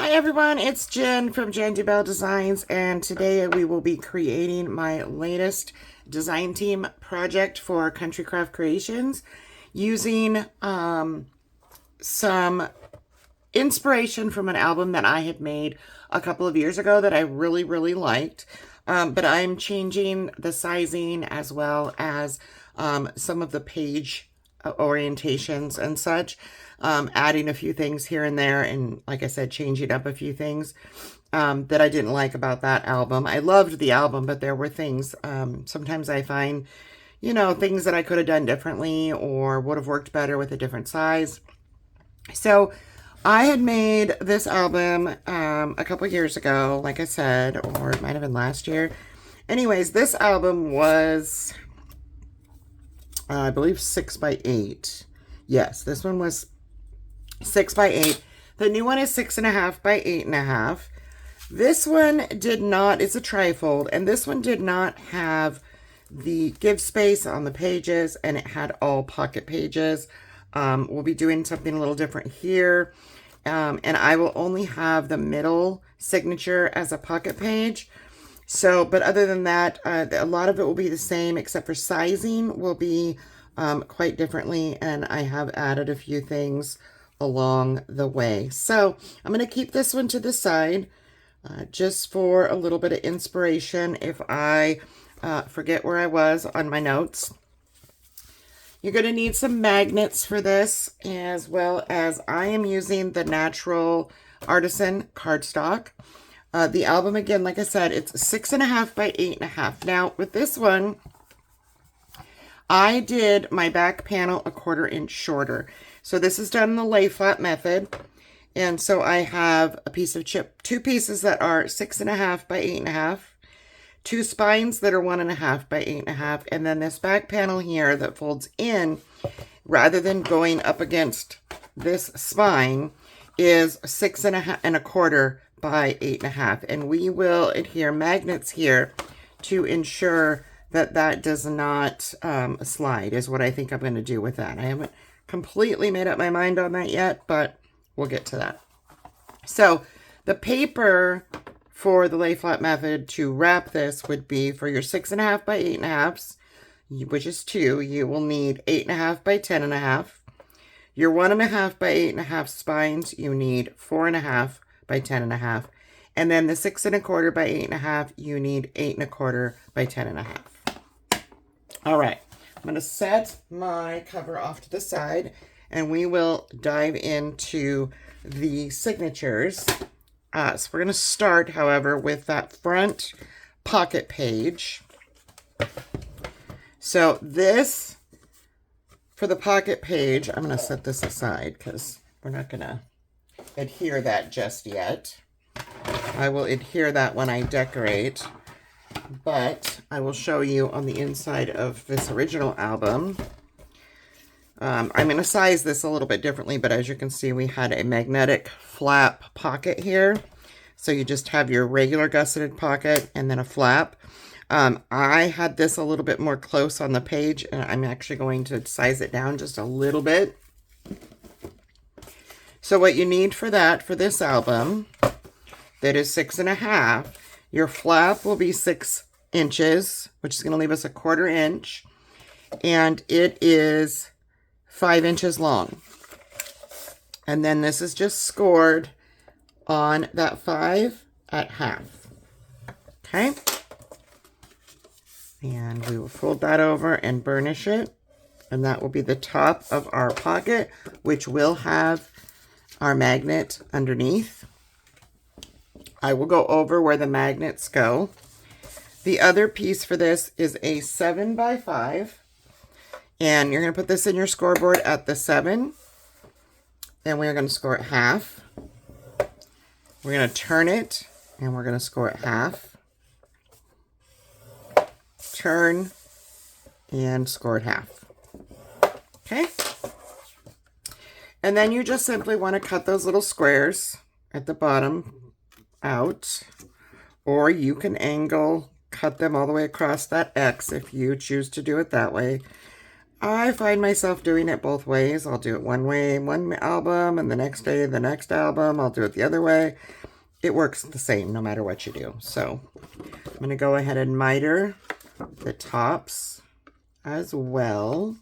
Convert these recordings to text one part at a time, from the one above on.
Hi everyone, it's Jen from Jen DeBell Designs, and today we will be creating my latest design team project for Country Craft Creations using some inspiration from an album that I had made a couple of years ago that I really liked. But I'm changing the sizing as well as some of the page orientations and such, adding a few things here and there, and like I said, changing up a few things that I didn't like about that album. I loved the album, but there were things, sometimes I find, things that I could have done differently or would have worked better with a different size. So I had made this album a couple years ago, like I said, or it might have been last year. Anyways, this album was, I believe, 6x8. Yes, this one was 6x8. The new one is 6.5 by 8.5. This one did not, it's a trifold, and this one did not have the give space on the pages, and it had all pocket pages. We'll be doing something a little different here. And I will only have the middle signature as a pocket page. So, but other than that, a lot of it will be the same, except for sizing will be quite differently. And I have added a few things along the way. So I'm going to keep this one to the side just for a little bit of inspiration if I forget where I was on my notes. You're going to need some magnets for this, as well as I am using the Natural Artisan cardstock. The album, again, like I said, it's 6.5 by 8.5. Now, with this one, I did my back panel a 1/4 inch shorter. So this is done in the lay flat method. And so I have a piece of two pieces that are 6.5 by 8.5. 2 spines that are 1.5 by 8.5, and then this back panel here that folds in, rather than going up against this spine, is 6.25 by 8.5, and we will adhere magnets here to ensure that that does not slide, is what I think I'm going to do with that. I haven't completely made up my mind on that yet, but we'll get to that. So the paper for the lay flat method to wrap this would be, for your 6.5 by 8.5s, which is 2, you will need 8.5 by 10.5. Your 1.5 by 8.5 spines, you need 4.5 by 10.5. And then the 6.25 by 8.5, you need 8.25 by 10.5. All right, I'm going to set my cover off to the side, and we will dive into the signatures. So we're going to start, however, with that front pocket page. So this, for the pocket page, I'm going to set this aside because we're not going to adhere that just yet. I will adhere that when I decorate, but I will show you on the inside of this original album. I'm going to size this a little bit differently, but as you can see, we had a magnetic flap pocket here. So you just have your regular gusseted pocket and then a flap. I had this a little bit more close on the page, and I'm actually going to size it down just a little bit. So what you need for that, for this album, that is 6.5, your flap will be 6 inches, which is going to leave us a 1/4 inch, and it is 5 inches long. And then this is just scored on that 5 at half. Okay. And we will fold that over and burnish it. And that will be the top of our pocket, which will have our magnet underneath. I will go over where the magnets go. The other piece for this is a 7 by 5. And you're going to put this in your scoreboard at the 7. And we're going to score it half. We're going to turn it, and we're going to score it half. Turn, and score it half. Okay? And then you just simply want to cut those little squares at the bottom out. Or you can angle, cut them all the way across that X if you choose to do it that way. I find myself doing it both ways. I'll do it one way, one album, and the next day, the next album, I'll do it the other way. It works the same no matter what you do. So I'm going to go ahead and miter the tops as well.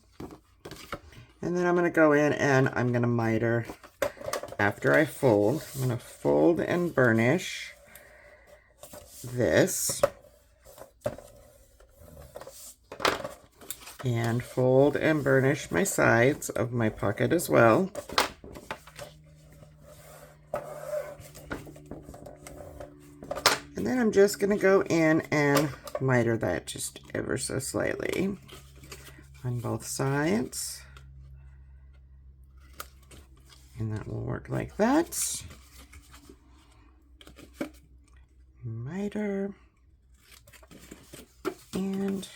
And then I'm going to go in and I'm going to miter after I fold. I'm going to fold and burnish this. And fold and burnish my sides of my pocket as well. And then I'm just going to go in and miter that just ever so slightly on both sides. And that will work like that. Miter and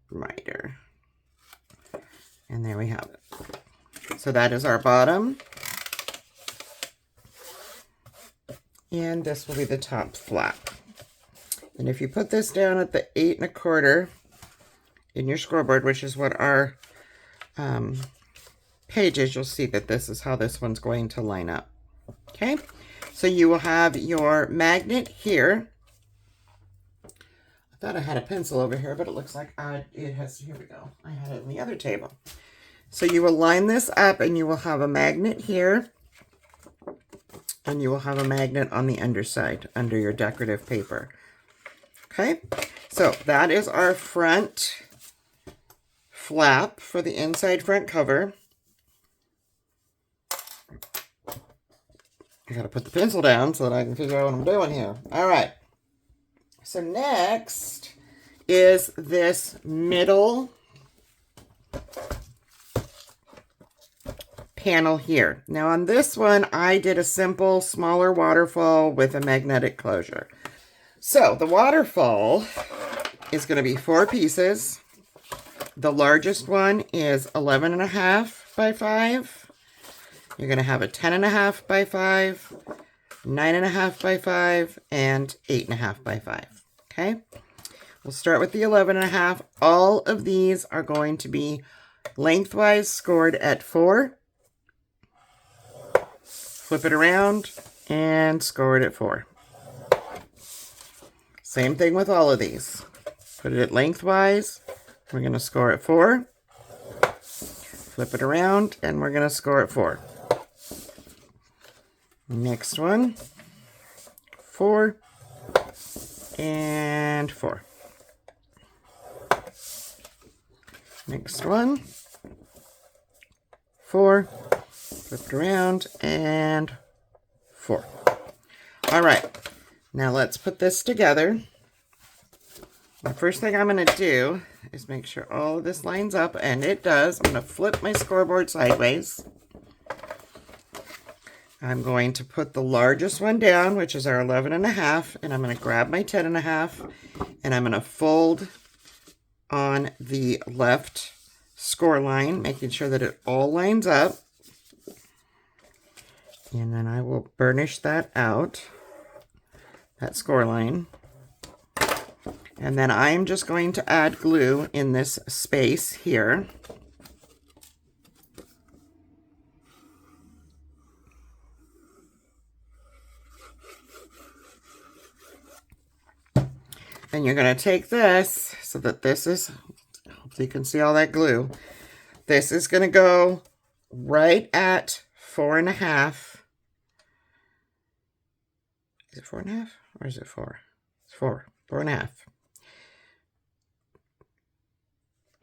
miter. And there we have it. So that is our bottom. And this will be the top flap. And if you put this down at the 8 1/4 in your scoreboard, which is what our page is, you'll see that this is how this one's going to line up. Okay, so you will have your magnet here. I thought I had a pencil over here, but it looks like it has, here we go. I had it on the other table. So you will line this up and you will have a magnet here. And you will have a magnet on the underside, under your decorative paper. Okay, so that is our front flap for the inside front cover. I gotta put the pencil down so that I can figure out what I'm doing here. All right. So next is this middle panel here. Now on this one, I did a simple, smaller waterfall with a magnetic closure. So the waterfall is going to be 4 pieces. The largest one is 11.5 by 5. You're going to have a 10.5 by 5, 9.5 by 5, and 8.5 by 5. Okay, we'll start with the 11.5. All of these are going to be lengthwise scored at 4. Flip it around and score it at 4. Same thing with all of these. Put it at lengthwise. We're going to score at 4. Flip it around and we're going to score at 4. Next one. 4 and 4. Next one. 4. Flip it around and 4. All right, now let's put this together. The first thing I'm going to do is make sure all of this lines up, and it does. I'm going to flip my scoreboard sideways. I'm going to put the largest one down, which is our 11.5, and I'm going to grab my 10.5, and I'm going to fold on the left score line, making sure that it all lines up. And then I will burnish that out, that score line. And then I'm just going to add glue in this space here. And you're going to take this so that this is, hopefully you can see all that glue. This is going to go right at 4.5. Is it 4.5 or is it 4? It's 4. 4.5.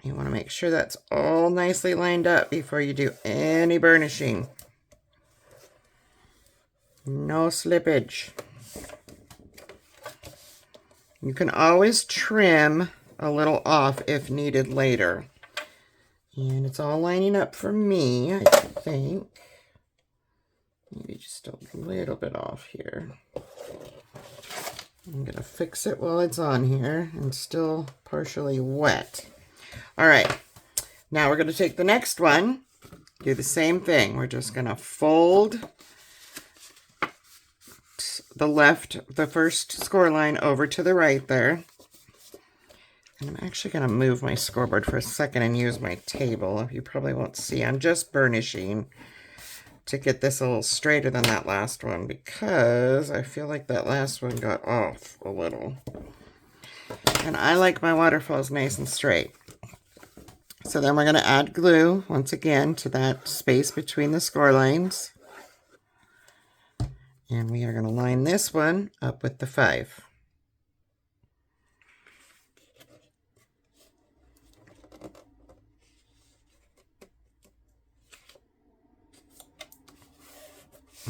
You want to make sure that's all nicely lined up before you do any burnishing. No slippage. You can always trim a little off if needed later. And it's all lining up for me, I think. Maybe just a little bit off here. I'm going to fix it while it's on here and still partially wet. All right, now we're going to take the next one, do the same thing. We're just going to fold the first score line over to the right there. And I'm actually going to move my scoreboard for a second and use my table. You probably won't see. I'm just burnishing to get this a little straighter than that last one because I feel like that last one got off a little. And I like my waterfalls nice and straight. So then we're going to add glue once again to that space between the score lines. And we are going to line this one up with the 5.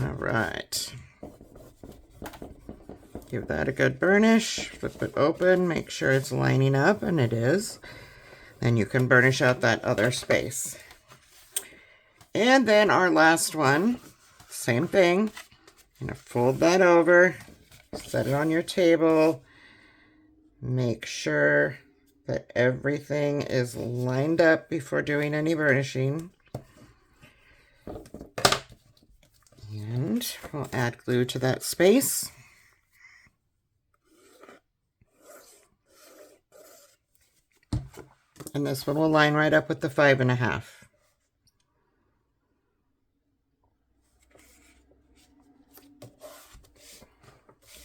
All right. Give that a good burnish. Flip it open. Make sure it's lining up, and it is. Then you can burnish out that other space. And then our last one, same thing. I'm going to fold that over, set it on your table. Make sure that everything is lined up before doing any burnishing. And we'll add glue to that space. And this one will line right up with the 5.5.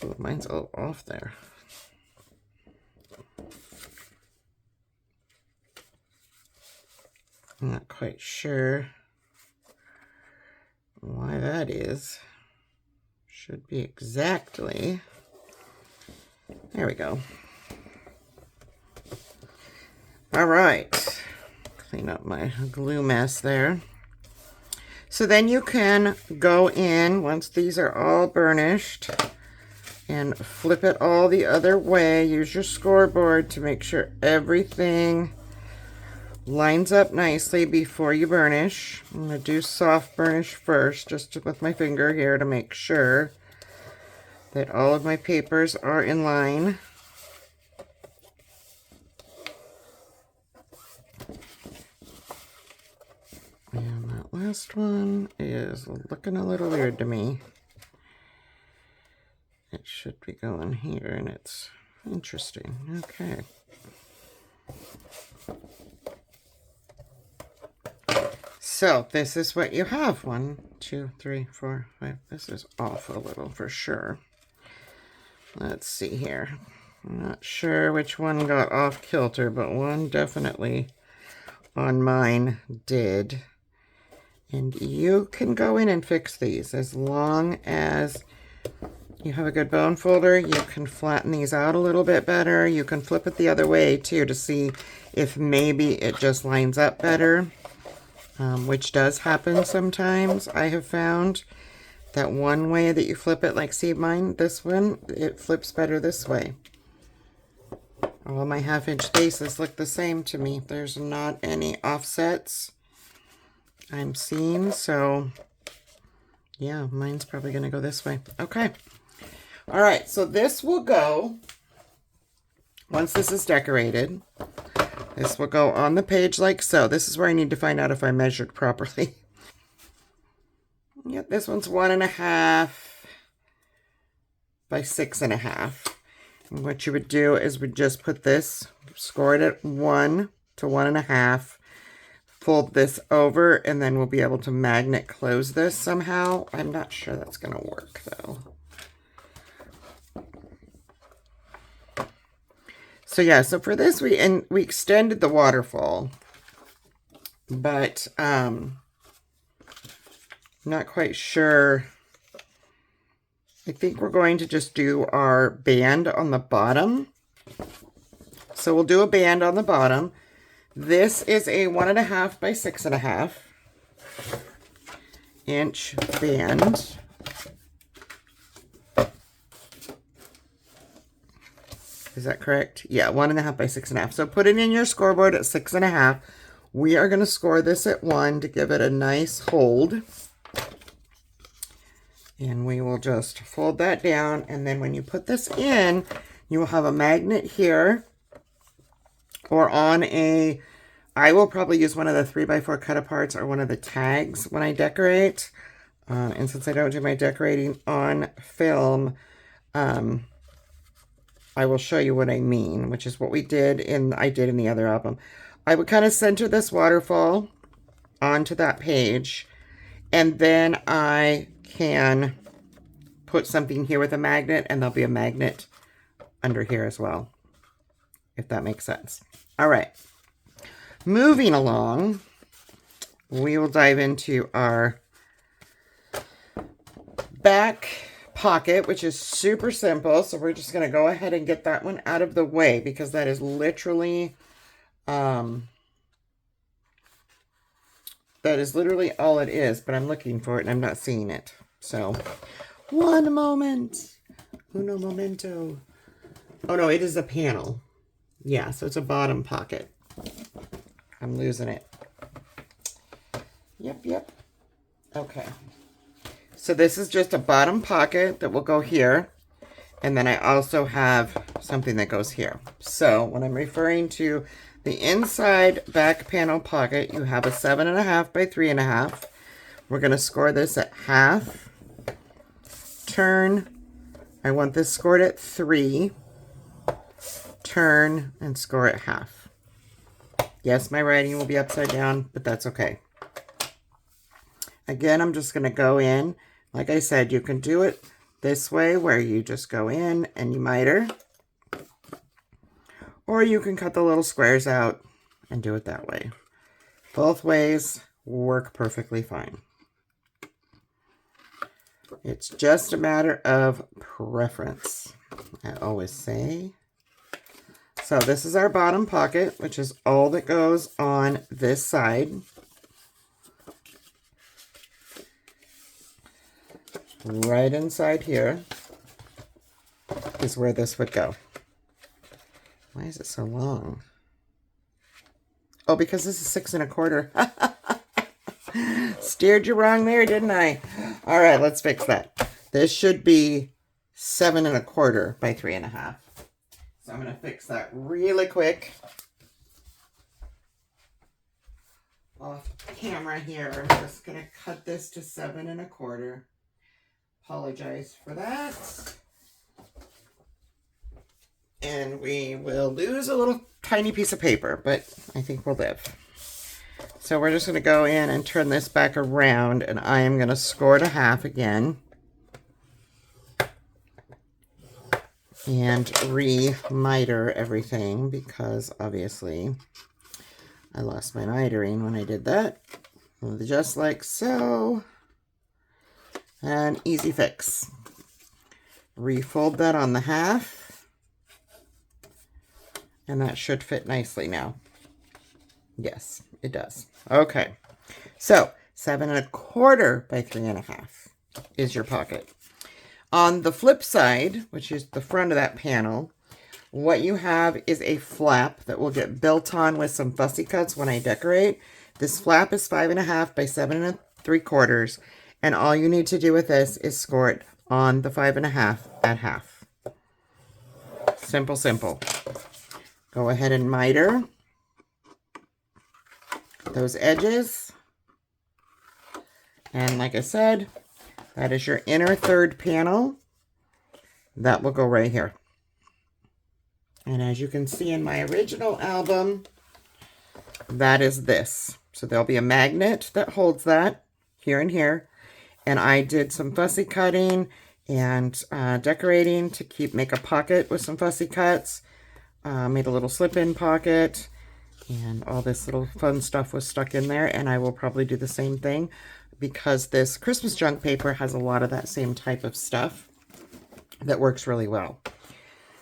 Oh, mine's all off there. I'm not quite sure why that is. Should be exactly. There we go. All right. Clean up my glue mess there. So then you can go in, once these are all burnished, and flip it all the other way. Use your scoreboard to make sure everything lines up nicely before you burnish. I'm going to do soft burnish first, just with my finger here to make sure that all of my papers are in line. And that last one is looking a little weird to me. It should be going here, and it's interesting. Okay. So this is what you have. 1, 2, 3, 4, 5. This is off a little for sure. Let's see here. I'm not sure which one got off kilter, but one definitely on mine did. And you can go in and fix these as long as you have a good bone folder. You can flatten these out a little bit better. You can flip it the other way too to see if maybe it just lines up better, which does happen sometimes. I have found that one way that you flip it, like see mine, this one, it flips better this way. All my 1/2-inch spaces look the same to me. There's not any offsets I'm seeing, so yeah, mine's probably going to go this way. Okay. All right, so this will go, once this is decorated, this will go on the page like so. This is where I need to find out if I measured properly. Yep, this one's 1.5 by 6.5. And what you would do is we just put this, score it at 1 to 1.5, fold this over, and then we'll be able to magnet close this somehow. I'm not sure that's going to work though. So yeah, so for this we extended the waterfall, but not quite sure. I think we're going to just do our band on the bottom. So we'll do a band on the bottom. This is a 1.5 by 6.5 inch band. Is that correct? Yeah, 1.5 by 6.5. So put it in your scoreboard at 6.5. We are going to score this at 1 to give it a nice hold. And we will just fold that down. And then when you put this in, you will have a magnet here. Or on a, I will probably use one of the 3x4 cut-aparts or one of the tags when I decorate. And since I don't do my decorating on film, I will show you what I mean, which is what I did in the other album. I would kind of center this waterfall onto that page, and then I can put something here with a magnet, and there'll be a magnet under here as well, if that makes sense. All right, moving along, we will dive into our back pocket, which is super simple. So we're just going to go ahead and get that one out of the way, because that is literally all it is, but I'm looking for it and I'm not seeing it. So one moment. Uno momento. Oh no, it is a panel. Yeah, so it's a bottom pocket. I'm losing it. Yep. Okay. So this is just a bottom pocket that will go here. And then I also have something that goes here. So when I'm referring to the inside back panel pocket, you have a 7.5 by 3.5. We're going to score this at half. Turn. I want this scored at 3. Turn and score at half. Yes, my writing will be upside down, but that's okay. Again, I'm just going to go in. Like I said, you can do it this way, where you just go in and you miter. Or you can cut the little squares out and do it that way. Both ways work perfectly fine. It's just a matter of preference, I always say. So this is our bottom pocket, which is all that goes on this side. Right inside here is where this would go. Why is it so long? Oh, because this is 6 1/4. Steered you wrong there, didn't I? All right, let's fix that. This should be 7 1/4 by 3.5. So I'm going to fix that really quick. Off camera here. I'm just going to cut this to 7 1/4. Apologize for that. And we will lose a little tiny piece of paper, but I think we'll live. So we're just going to go in and turn this back around, and I am going to score to half again. And re-miter everything, because obviously I lost my mitering when I did that. Just like so. And easy fix. Refold that on the half. And that should fit nicely now. Yes, it does. Okay. So 7 1/4 by 3.5 is your pocket. On the flip side, which is the front of that panel, what you have is a flap that will get built on with some fussy cuts when I decorate. This flap is 5.5 by 7 3/4. And all you need to do with this is score it on the 5.5 at half. Simple, simple. Go ahead and miter those edges. And like I said, that is your inner third panel. That will go right here. And as you can see in my original album, that is this. So there'll be a magnet that holds that here and here. And I did some fussy cutting and decorating to make a pocket with some fussy cuts. Made a little slip-in pocket, and all this little fun stuff was stuck in there. And I will probably do the same thing, because this Christmas junk paper has a lot of that same type of stuff that works really well.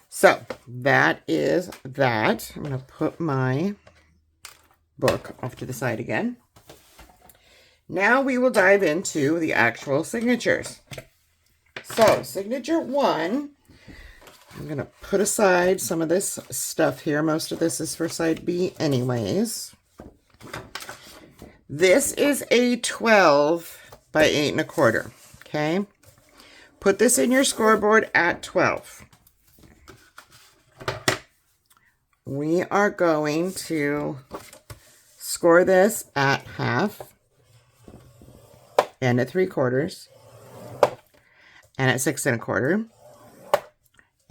So that is that. I'm going to put my book off to the side again. Now we will dive into the actual signatures. So signature 1, I'm going to put aside some of this stuff here. Most of this is for side B anyways. This is a 12 by 8 1/4. Okay. Put this in your scoreboard at 12. We are going to score this at half, and at 3/4, and at 6 1/4,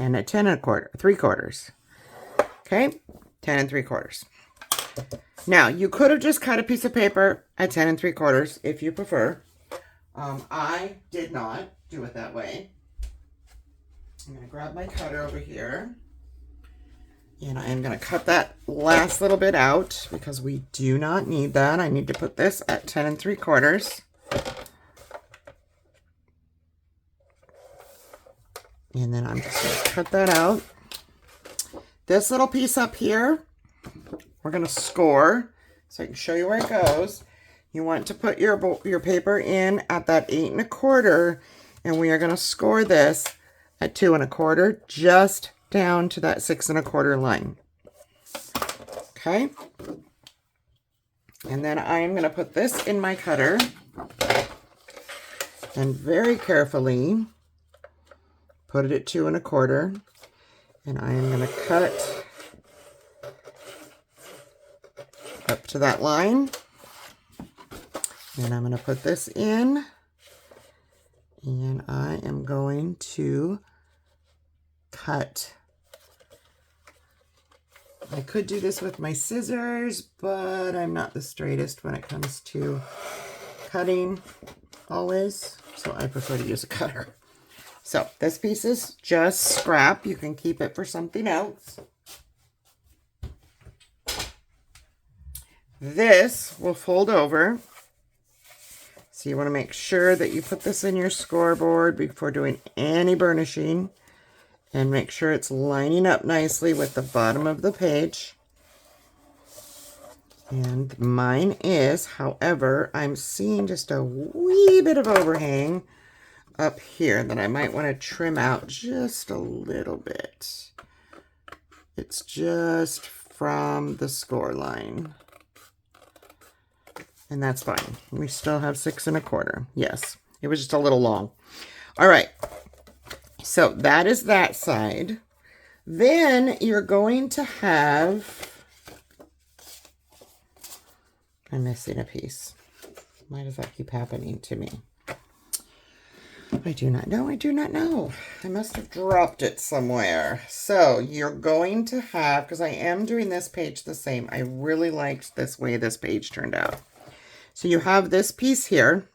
and a 10 3/4. Okay, 10 3/4. Now, you could have just cut a piece of paper at 10 3/4 if you prefer. I did not do it that way. I'm going to grab my cutter over here. And I am going to cut that last little bit out because we do not need that. I need to put this at 10 3/4. And then I'm just going to cut that out. This little piece up here, we're going to score so I can show you where it goes. You want to put your paper in at that 8 1/4, and we are going to score this at 2 1/4, just down to that 6 1/4 line. Okay. And then I am going to put this in my cutter and very carefully put it at 2 1/4. And I am going to cut up to that line. And I'm going to put this in. And I am going to cut. I could do this with my scissors, but I'm not the straightest when it comes to cutting always. So I prefer to use a cutter. So this piece is just scrap. You can keep it for something else. This will fold over. So you want to make sure that you put this in your scoreboard before doing any burnishing. And make sure it's lining up nicely with the bottom of the page. And mine is, however, I'm seeing just a wee bit of overhang up here that I might want to trim out just a little bit. It's just from the score line. And that's fine. We still have 6 1/4. Yes, it was just a little long. All right. So that is that side. Then you're going to have, I'm missing a piece. Why does that keep happening to me? I do not know. I do not know. I must have dropped it somewhere. So you're going to have, because I am doing this page the same. I really liked this way this page turned out. So you have this piece here.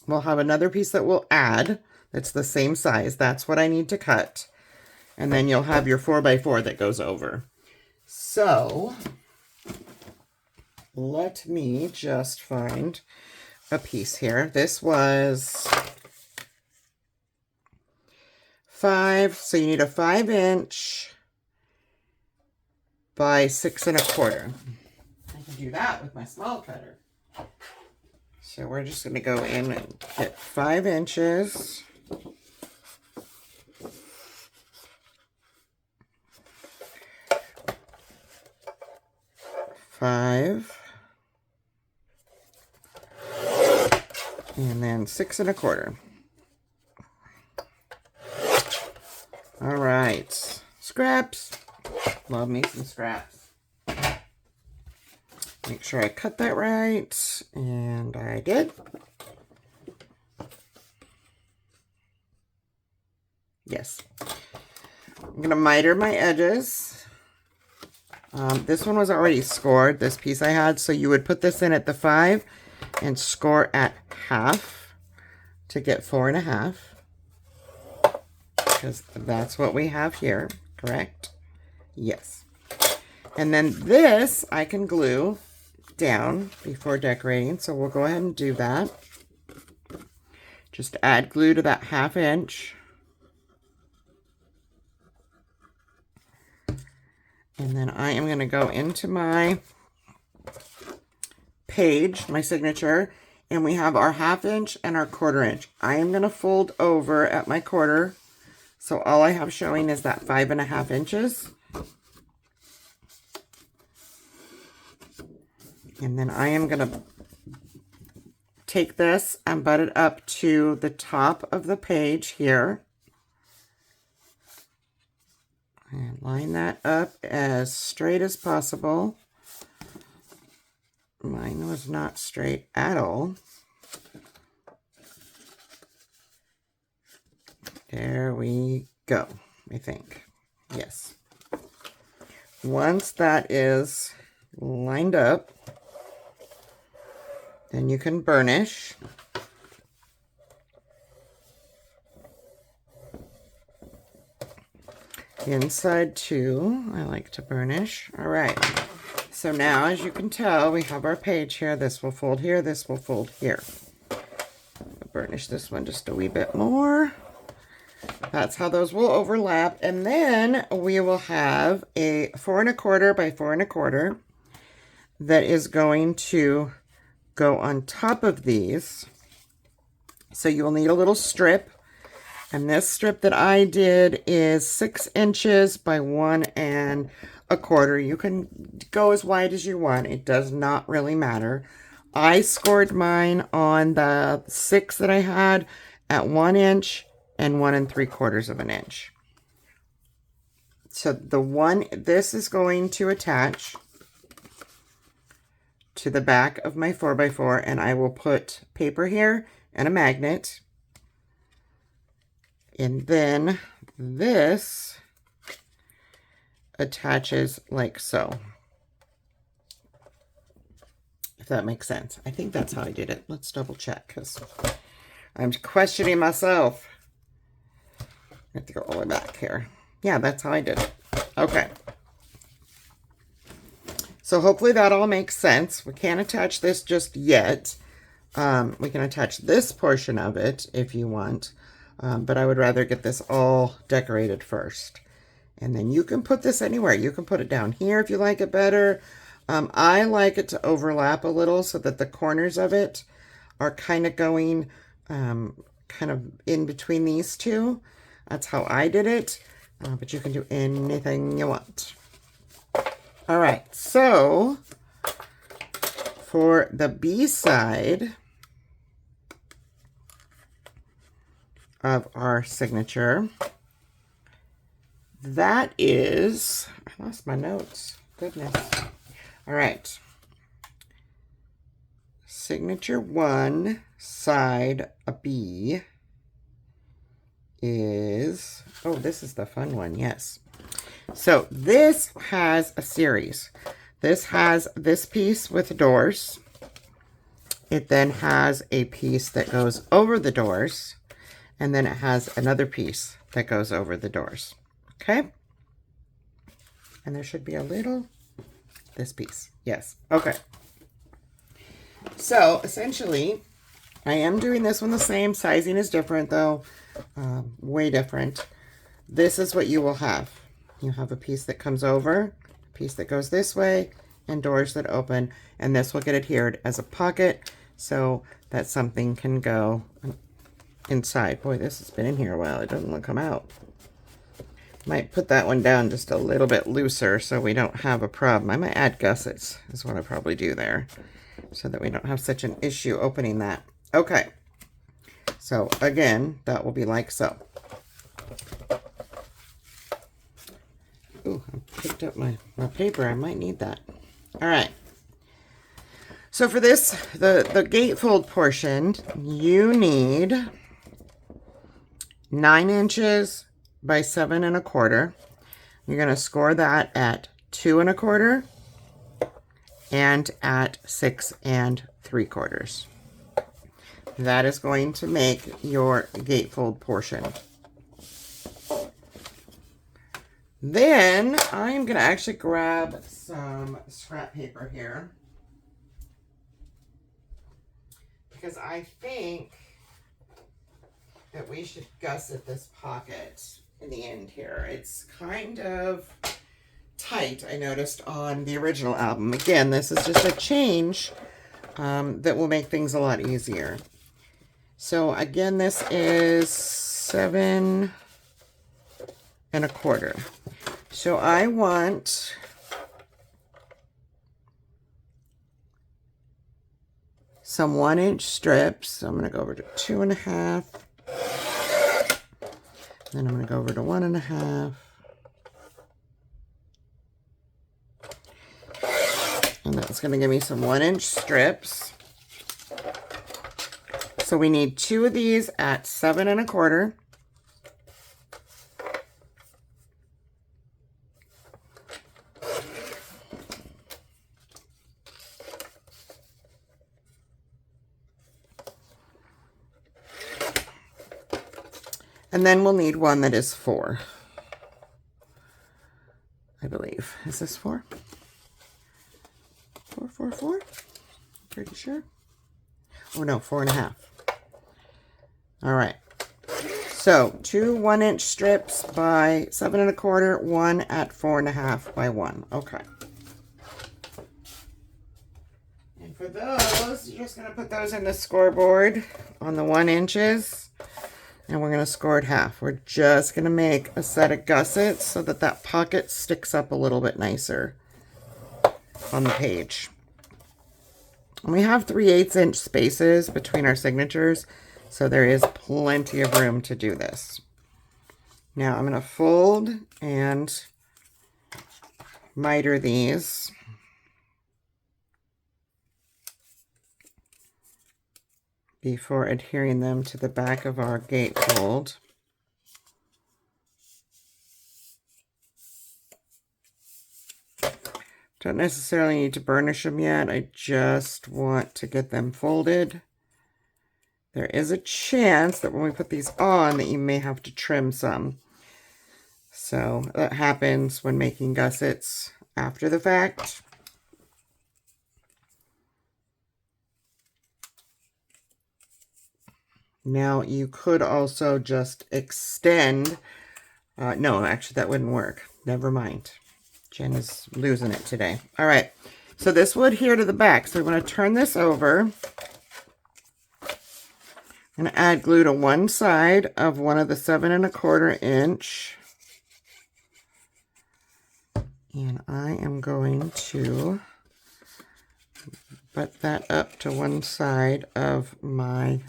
We'll have another piece that we'll add. It's the same size. That's what I need to cut. And then you'll have your 4x4 that goes over. So let me just find a piece here. This was 5. So you need a 5" by 6 1/4. I can do that with my small cutter. So we're just going to go in and get 5 inches. And then 6 1/4. All right, scraps. Love me some scraps. Make sure I cut that right, and I did. Yes. I'm gonna miter my edges. This one was already scored, this piece I had, so you would put this in at the 5 and score at half to get 4 1/2, because that's what we have here, correct? Yes. And then this I can glue down before decorating, so we'll go ahead and do that. Just add glue to that 1/2 inch. And then I am going to go into my page, my signature, and we have our 1/2 inch and our 1/4 inch. I am going to fold over at my 1/4, so all I have showing is that 5 1/2 inches. And then I am going to take this and butt it up to the top of the page here. And line that up as straight as possible. Mine was not straight at all. There we go, I think. Yes. Once that is lined up, then you can burnish. Inside too, I like to burnish. All right. So now, as you can tell, we have our page here. This will fold here. This will fold here. I'll burnish this one just a wee bit more. That's how those will overlap. And then we will have a 4 1/4 by 4 1/4 that is going to go on top of these. So you'll need a little strip. And this strip that I did is 6 inches by 1 1/4. You can go as wide as you want. It does not really matter. I scored mine on the 6 that I had at 1 inch and 1 3/4 of an inch. So this is going to attach to the back of my 4x4, and I will put paper here and a magnet. And then this attaches like so. If that makes sense. I think that's how I did it. Let's double check because I'm questioning myself. I have to go all the way back here. Yeah, that's how I did it. Okay. So hopefully that all makes sense. We can't attach this just yet. We can attach this portion of it if you want. But I would rather get this all decorated first. And then you can put this anywhere. You can put it down here if you like it better. I like it to overlap a little so that the corners of it are kind of going kind of in between these two. That's how I did it. But you can do anything you want. All right, so for the B side of our signature, that is, I lost my notes, goodness. All right, signature 1, side a B is, oh, this is the fun one, yes. So this has a series. This has this piece with doors. It then has a piece that goes over the doors. And then it has another piece that goes over the doors. Okay? And there should be a little, this piece. Yes. Okay. So essentially, I am doing this one the same. Sizing is different though. Way different. This is what you will have. You have a piece that comes over, a piece that goes this way, and doors that open. And this will get adhered as a pocket so that something can go inside. Boy, this has been in here a while. It doesn't want to come out. Might put that one down just a little bit looser so we don't have a problem. I might add gussets is what I probably do there so that we don't have such an issue opening that. Okay. So again, that will be like so. Ooh, I picked up my paper. I might need that. All right. So for this, the gatefold portion, you need 9 inches by 7 1/4. You're going to score that at 2 1/4 and at 6 3/4. That is going to make your gatefold portion. Then I'm going to actually grab some scrap paper here because I think that we should gusset this pocket in the end here. It's kind of tight, I noticed on the original album. Again, this is just a change that will make things a lot easier. So again, this is 7 1/4. So I want some 1 inch strips. So I'm going to go over to 2 1/2. Then I'm going to go over to 1 1/2. And that's going to give me some 1 inch strips. So we need 2 of these at 7 1/4. And then we'll need one that is 4. I believe. Is this 4? 4, 4, 4? Pretty sure. Oh no, 4.5. All right. So 2 1-inch strips by 7 1/4, one at 4.5 by 1. Okay. And for those, you're just going to put those in the scoreboard on the 1 inches, and we're going to score it half. We're just going to make a set of gussets so that that pocket sticks up a little bit nicer on the page. And we have 3/8 inch spaces between our signatures, so there is plenty of room to do this. Now I'm going to fold and miter these. Before adhering them to the back of our gatefold. Don't necessarily need to burnish them yet. I just want to get them folded. There is a chance that when we put these on that you may have to trim some. So that happens when making gussets after the fact. Now you could also just extend. No, actually that wouldn't work. Never mind. Jen is losing it today. All right. So this would adhere to the back. So we're going to turn this over. I'm going to add glue to one side of one of the 7 1/4 inch. And I am going to butt that up to one side of my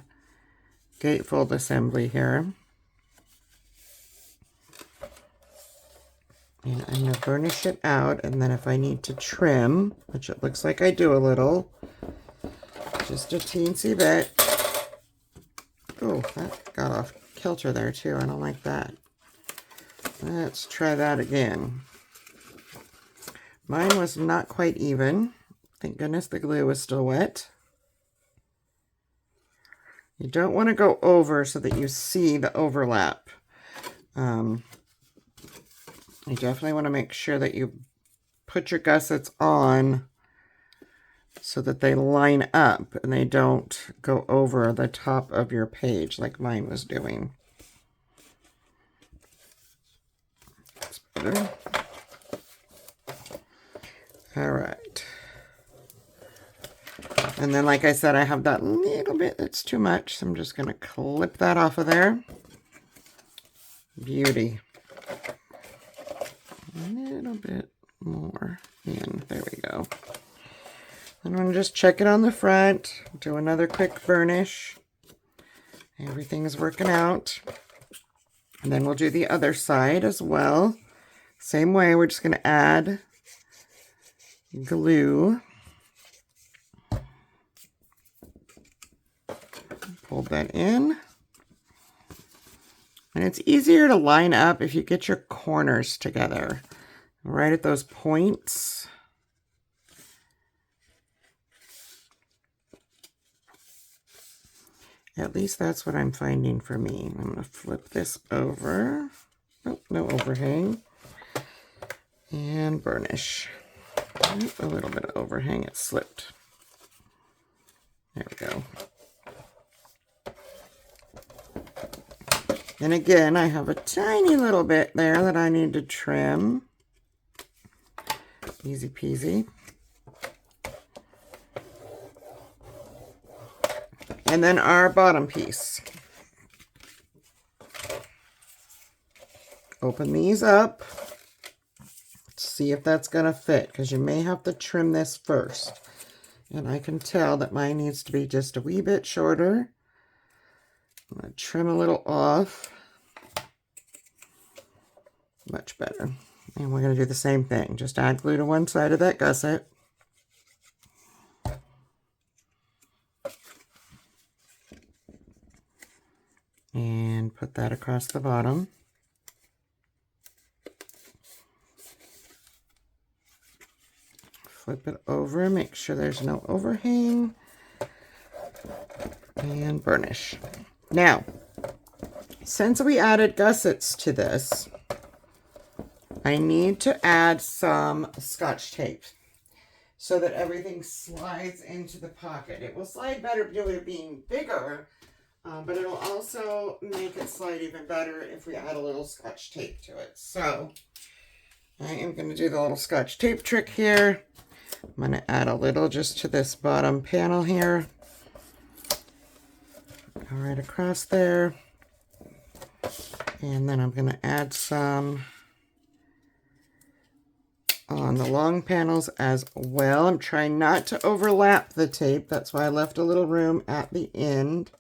gatefold assembly here. And I'm going to burnish it out, and then if I need to trim, which it looks like I do a little, just a teensy bit. Oh, that got off kilter there too. I don't like that. Let's try that again. Mine was not quite even. Thank goodness the glue was still wet. You don't want to go over so that you see the overlap. You definitely want to make sure that you put your gussets on so that they line up and they don't go over the top of your page like mine was doing. That's better. All right. And then, like I said, I have that little bit that's too much, so I'm just going to clip that off of there. Beauty. A little bit more in. There we go. I'm going to just check it on the front, do another quick burnish. Everything's working out. And then we'll do the other side as well. Same way, we're just going to add glue. Pull that in. And it's easier to line up if you get your corners together, right at those points. At least that's what I'm finding for me. I'm going to flip this over. Oh, no overhang. And burnish. A little bit of overhang, it slipped. There we go. And again, I have a tiny little bit there that I need to trim. Easy peasy. And then our bottom piece. Open these up. See if that's going to fit, because you may have to trim this first. And I can tell that mine needs to be just a wee bit shorter. I'm going to trim a little off. Much better. And we're going to do the same thing. Just add glue to one side of that gusset. And put that across the bottom. Flip it over, make sure there's no overhang. And burnish. Now, since we added gussets to this, I need to add some Scotch tape so that everything slides into the pocket. It will slide better due to it being bigger, but it'll also make it slide even better if we add a little Scotch tape to it. So I am going to do the little Scotch tape trick here. I'm going to add a little just to this bottom panel here. Go right across there. And then I'm going to add some on the long panels as well. I'm trying not to overlap the tape. That's why I left a little room at the end.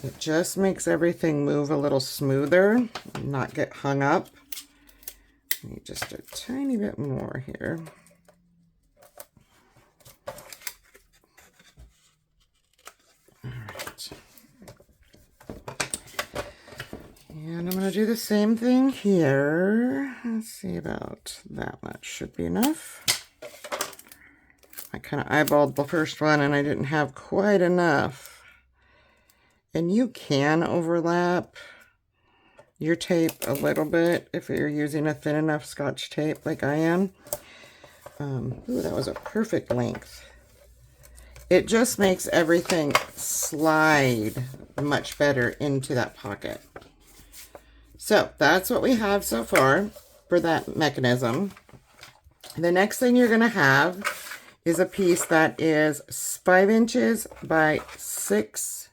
It just makes everything move a little smoother and not get hung up. Need just a tiny bit more here. And I'm going to do the same thing here. Let's see, about that much should be enough. I kind of eyeballed the first one and I didn't have quite enough. And you can overlap your tape a little bit if you're using a thin enough Scotch tape like I am. Ooh, that was a perfect length. It just makes everything slide much better into that pocket. So that's what we have so far for that mechanism. The next thing you're going to have is a piece that is 5 inches by 6.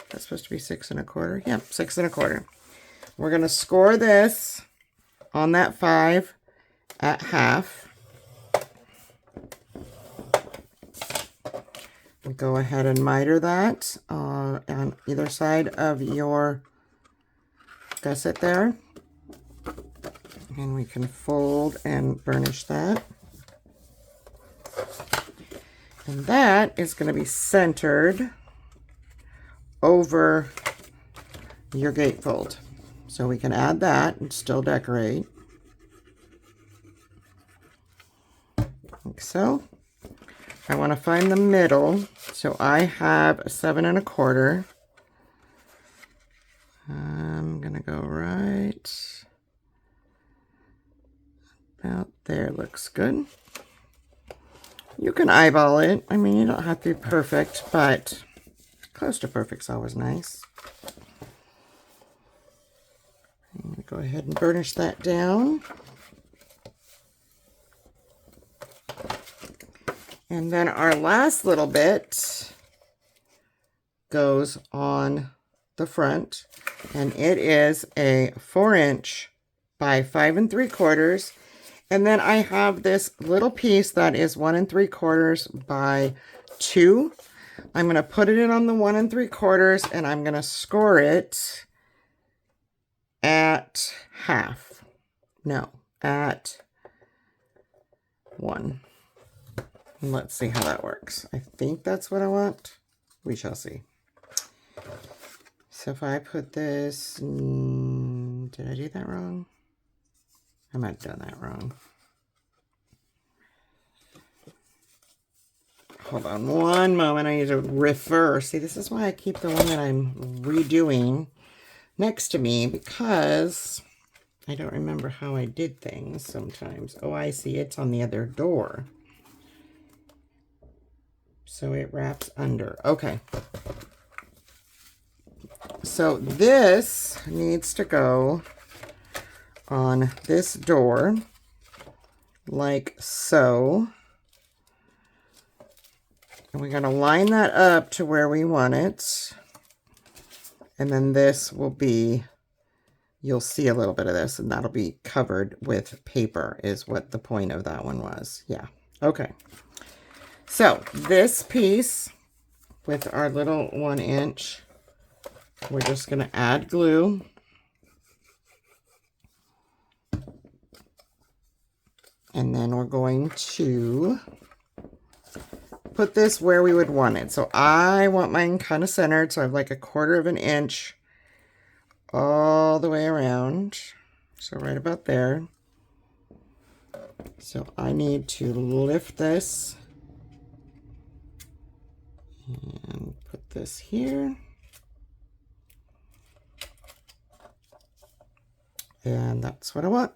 That's supposed to be 6 1/4. Yep, 6 1/4. We're going to score this on that 5 at half. Go ahead and miter that on either side of your gusset there. And we can fold and burnish that. And that is going to be centered over your gatefold. So we can add that and still decorate. Like so. I want to find the middle. So I have a 7 1/4. I'm going to go right about there. Looks good. You can eyeball it. I mean, you don't have to be perfect, but close to perfect's always nice. I'm going to go ahead and burnish that down. And then our last little bit goes on the front, and it is a 4" by 5 3/4. And then I have this little piece that is 1 3/4 by 2. I'm going to put it in on the 1 3/4, and I'm going to score it at half. No, at 1. And let's see how that works. I think that's what I want. We shall see. So if I put this, did I do that wrong? I might have done that wrong. Hold on one moment. I need to reverse. See, this is why I keep the one that I'm redoing next to me, because I don't remember how I did things sometimes. Oh, I see. It's on the other door. So it wraps under. Okay. So this needs to go on this door like so. And we're going to line that up to where we want it. And then this will be, you'll see a little bit of this, and that'll be covered with paper is what the point of that one was. Yeah. Okay. So this piece with our little 1", we're just going to add glue. And then we're going to put this where we would want it. So I want mine kind of centered, so I have like 1/4 inch all the way around. So right about there. So I need to lift this and put this here. And that's what I want.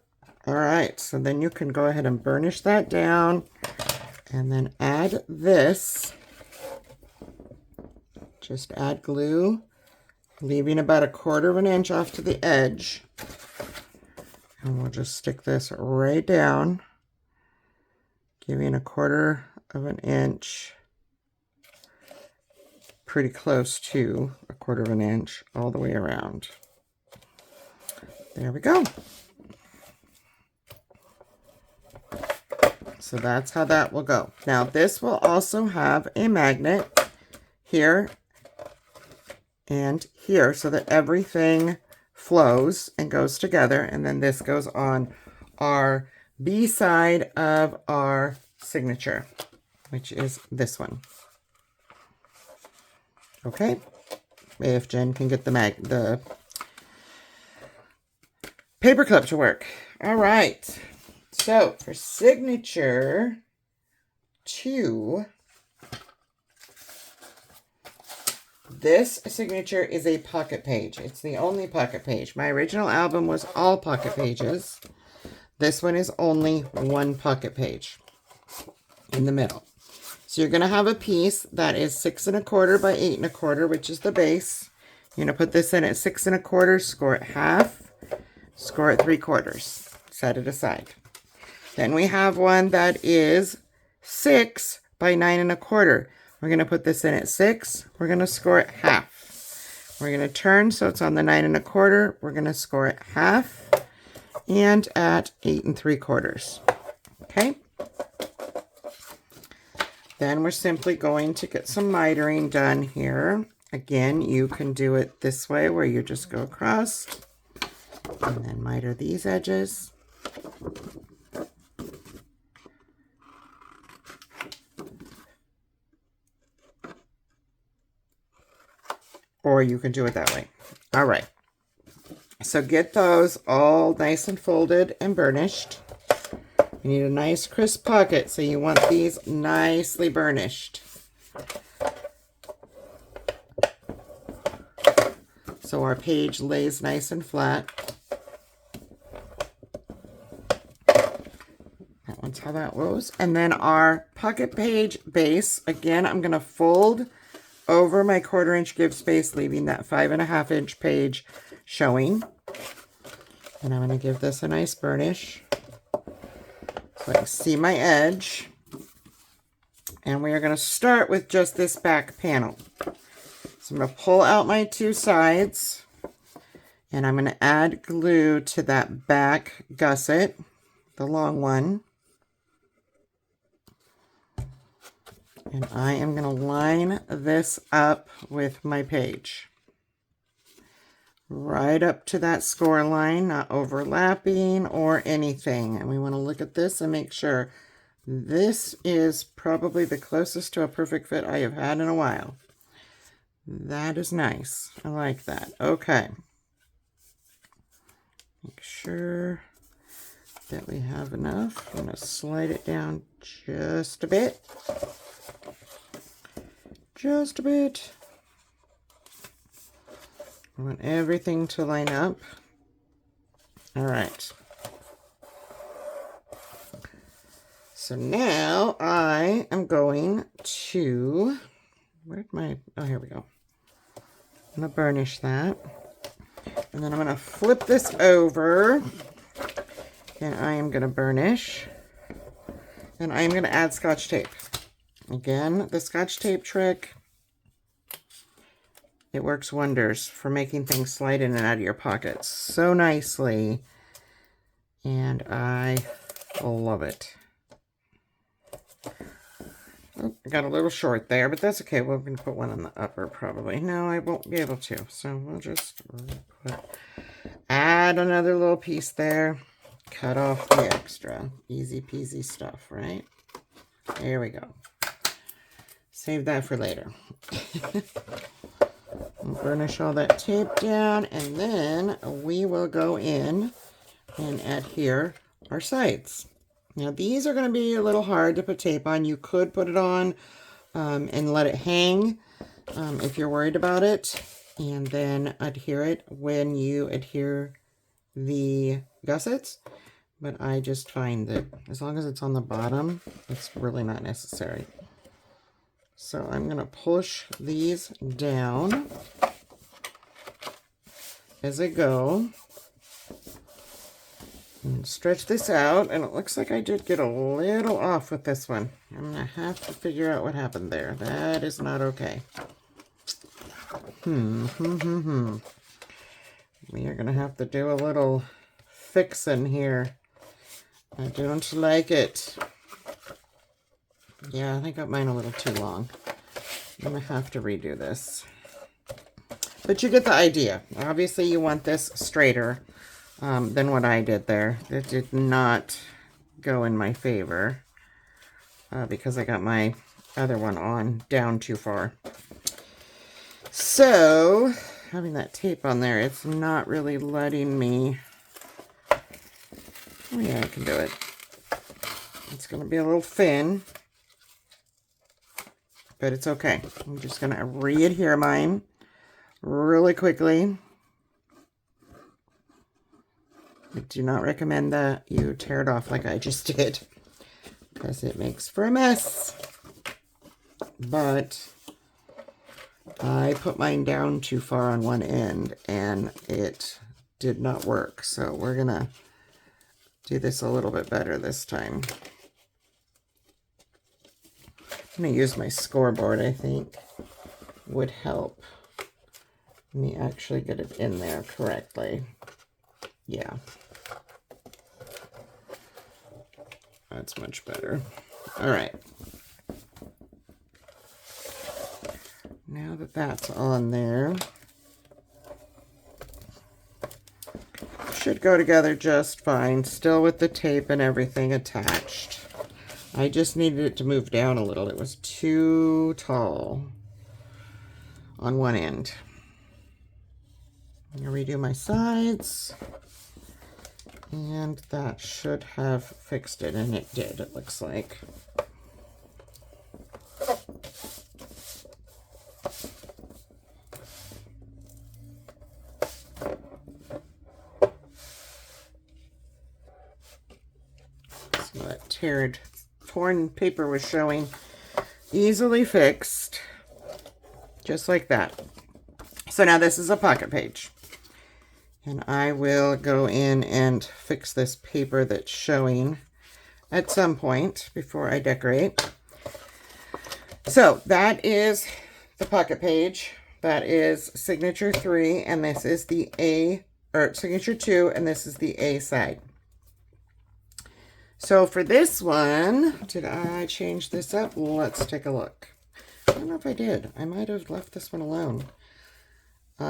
All right, so then you can go ahead and burnish that down and then add this. Just add glue, leaving about 1/4 inch off to the edge. And we'll just stick this right down, giving 1/4 inch, pretty close to 1/4 inch all the way around. There we go. So that's how that will go. Now this will also have a magnet here and here so that everything flows and goes together. And then this goes on our B side of our signature, which is this one. Okay. If Jen can get the paper clip to work. All right. So for signature 2, this signature is a pocket page. It's the only pocket page. My original album was all pocket pages. This one is only one pocket page in the middle. So you're going to have a piece that is 6 1/4 by 8 1/4, which is the base. You're going to put this in at 6 1/4, score it half, score it 3/4, set it aside. Then we have one that is 6 by 9 1/4. We're going to put this in at 6. We're going to score it half. We're going to turn so it's on the 9 1/4. We're going to score it half and at 8 3/4. Okay. Then we're simply going to get some mitering done here. Again, you can do it this way where you just go across and then miter these edges. Or you can do it that way. All right. So get those all nice and folded and burnished. You need a nice crisp pocket, so you want these nicely burnished. So our page lays nice and flat. That one's how that goes. And then our pocket page base, again, I'm going to fold over my 1/4 inch give space, leaving that 5 1/2 inch page showing. And I'm going to give this a nice burnish so I can see my edge. And we are going to start with just this back panel. So I'm going to pull out my 2 sides and I'm going to add glue to that back gusset, the long one. And I am going to line this up with my page. Right up to that score line, not overlapping or anything. And we want to look at this and make sure this is probably the closest to a perfect fit I have had in a while. That is nice. I like that. Okay. Make sure that we have enough. I'm going to slide it down just a bit. Just a bit. I want everything to line up. All right. So now I am going to, where'd my, oh, here we go. I'm going to burnish that. And then I'm going to flip this over. And I am going to burnish. And I am going to add Scotch tape. Again, the Scotch tape trick, it works wonders for making things slide in and out of your pockets so nicely. And I love it. Oh, I got a little short there, but that's okay. We're going to put one on the upper probably. No, I won't be able to. So we'll just add another little piece there. Cut off the extra. Easy peasy stuff, right? There we go. Save that for later. Burnish all that tape down, and then we will go in and adhere our sides. Now these are going to be a little hard to put tape on. You could put it on and let it hang if you're worried about it, and then adhere it when you adhere the gussets. But I just find that as long as it's on the bottom, it's really not necessary. So I'm going to push these down as I go and stretch this out. And it looks like I did get a little off with this one. I'm going to have to figure out what happened there. That is not okay. We are going to have to do a little fixing here. I don't like it. Yeah, I think I got mine a little too long. I'm going to have to redo this. But you get the idea. Obviously, you want this straighter than what I did there. It did not go in my favor because I got my other one on down too far. So, having that tape on there, it's not really letting me... Oh yeah, I can do it. It's going to be a little thin, but it's okay. I'm just going to re-adhere mine really quickly. I do not recommend that you tear it off like I just did, because it makes for a mess. But I put mine down too far on one end and it did not work. So we're going to do this a little bit better this time. I'm going to use my scoreboard, I think, would help me actually get it in there correctly. Yeah. That's much better. All right. Now that that's on there, should go together just fine, still with the tape and everything attached. I just needed it to move down a little. It was too tall on one end. I'm going to redo my sides, and that should have fixed it, and it did, it looks like. So that torn paper was showing, easily fixed, just like that. So now this is a pocket page. And I will go in and fix this paper that's showing at some point before I decorate. So that is the pocket page. That is signature 3, and this is the A, or signature 2, and this is the A side. So for this one, did I change this up? Let's take a look. I don't know if I did. I might have left this one alone.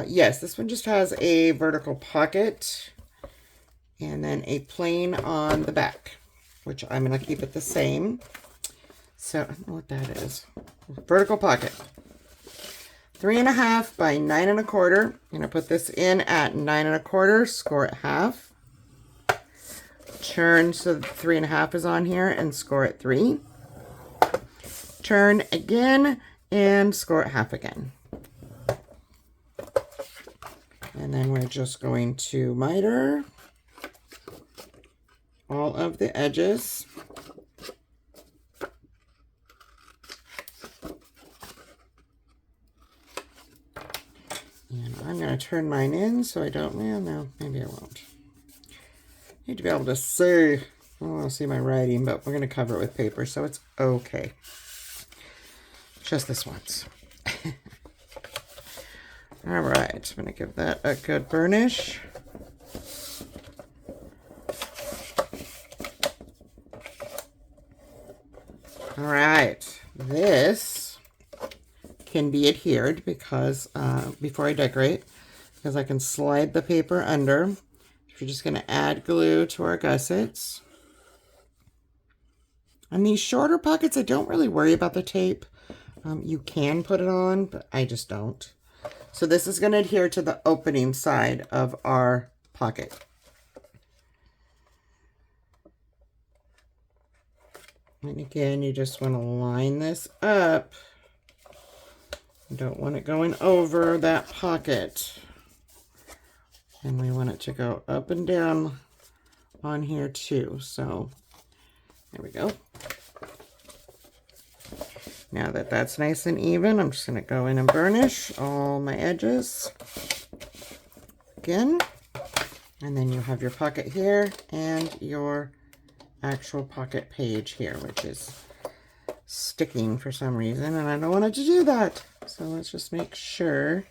Yes, this one just has a vertical pocket and then a plain on the back, which I'm going to keep it the same. So I don't know what that is. Vertical pocket. 3.5 by 9 1/4. I'm going to put this in at 9 1/4, score it half. Turn so the 3.5 is on here and score it 3. Turn again and score it half again. And then we're just going to miter all of the edges. And I'm going to turn mine in so I don't, well, no, maybe I won't. Need to be able to see, I don't want to see my writing, but we're going to cover it with paper, so it's okay. Just this once. All right, I'm going to give that a good burnish. All right, this can be adhered because before I decorate, because I can slide the paper under. We're just going to add glue to our gussets. On these shorter pockets, I don't really worry about the tape. You can put it on, but I just don't. So this is going to adhere to the opening side of our pocket. And again, you just want to line this up. You don't want it going over that pocket. And we want it to go up and down on here too. So there we go. Now that that's nice and even, I'm just going to go in and burnish all my edges again. And then you have your pocket here and your actual pocket page here, which is sticking for some reason, and I don't want it to do that. So let's just make sure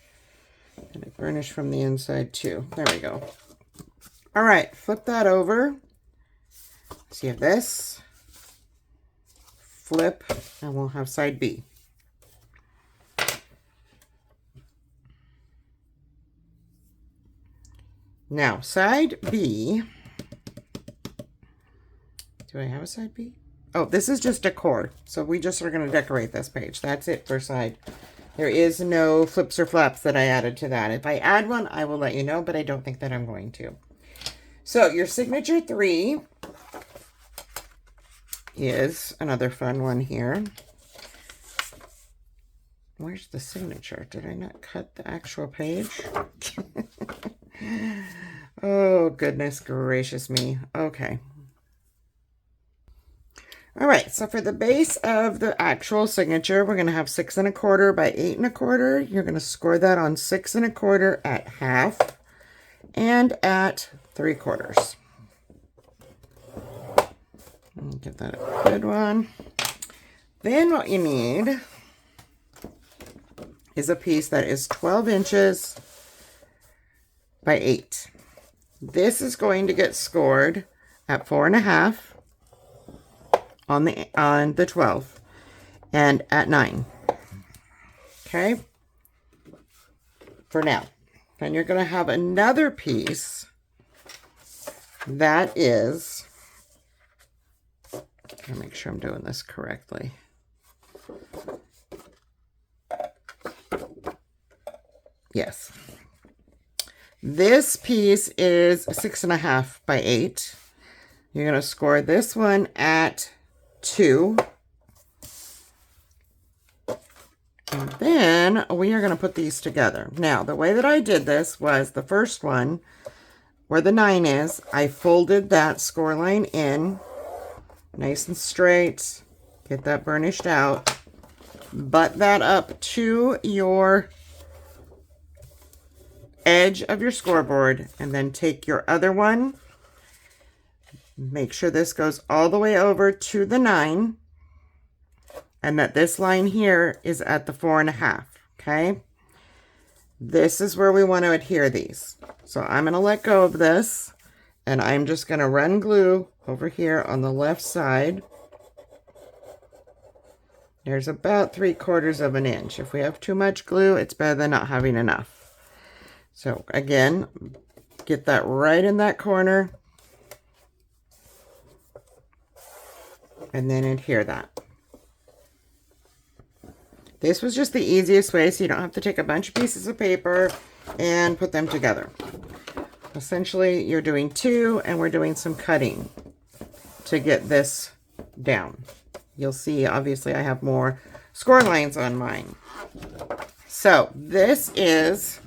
that I burnish from the inside too. There we go. All right, flip that over. So you have this, flip, and we'll have side B. Now, side B, do I have a side B? Oh, this is just decor. So we just are going to decorate this page. That's it for side. There is no flips or flaps that I added to that. If I add one, I will let you know, but I don't think that I'm going to. So your signature 3 is another fun one here. Where's the signature? Did I not cut the actual page? Oh, goodness gracious me. Okay. All right, so for the base of the actual signature, we're going to have 6 1/4 by 8 1/4. You're going to score that on 6 1/4 at half and at 3/4. Get that a good one. Then what you need is a piece that is 12 inches by 8. This is going to get scored at 4 1/2 on the 12 and at 9. Okay, for now. Then you're going to have another piece that is, I'll make sure I'm doing this correctly. Yes. This piece is 6 1/2 by 8. You're going to score this one at 2. And then we are going to put these together. Now, the way that I did this was the first one, where the 9 is, I folded that score line in, nice and straight, get that burnished out, butt that up to your edge of your scoreboard, and then take your other one, make sure this goes all the way over to the 9, and that this line here is at the 4 1/2, okay? This is where we want to adhere these. So I'm going to let go of this, and I'm just going to run glue over here on the left side. There's about 3/4 of an inch. If we have too much glue, it's better than not having enough. So again, get that right in that corner, and then adhere that. This was just the easiest way, so you don't have to take a bunch of pieces of paper and put them together. Essentially, you're doing 2, and we're doing some cutting to get this down. You'll see, obviously, I have more score lines on mine. So this is,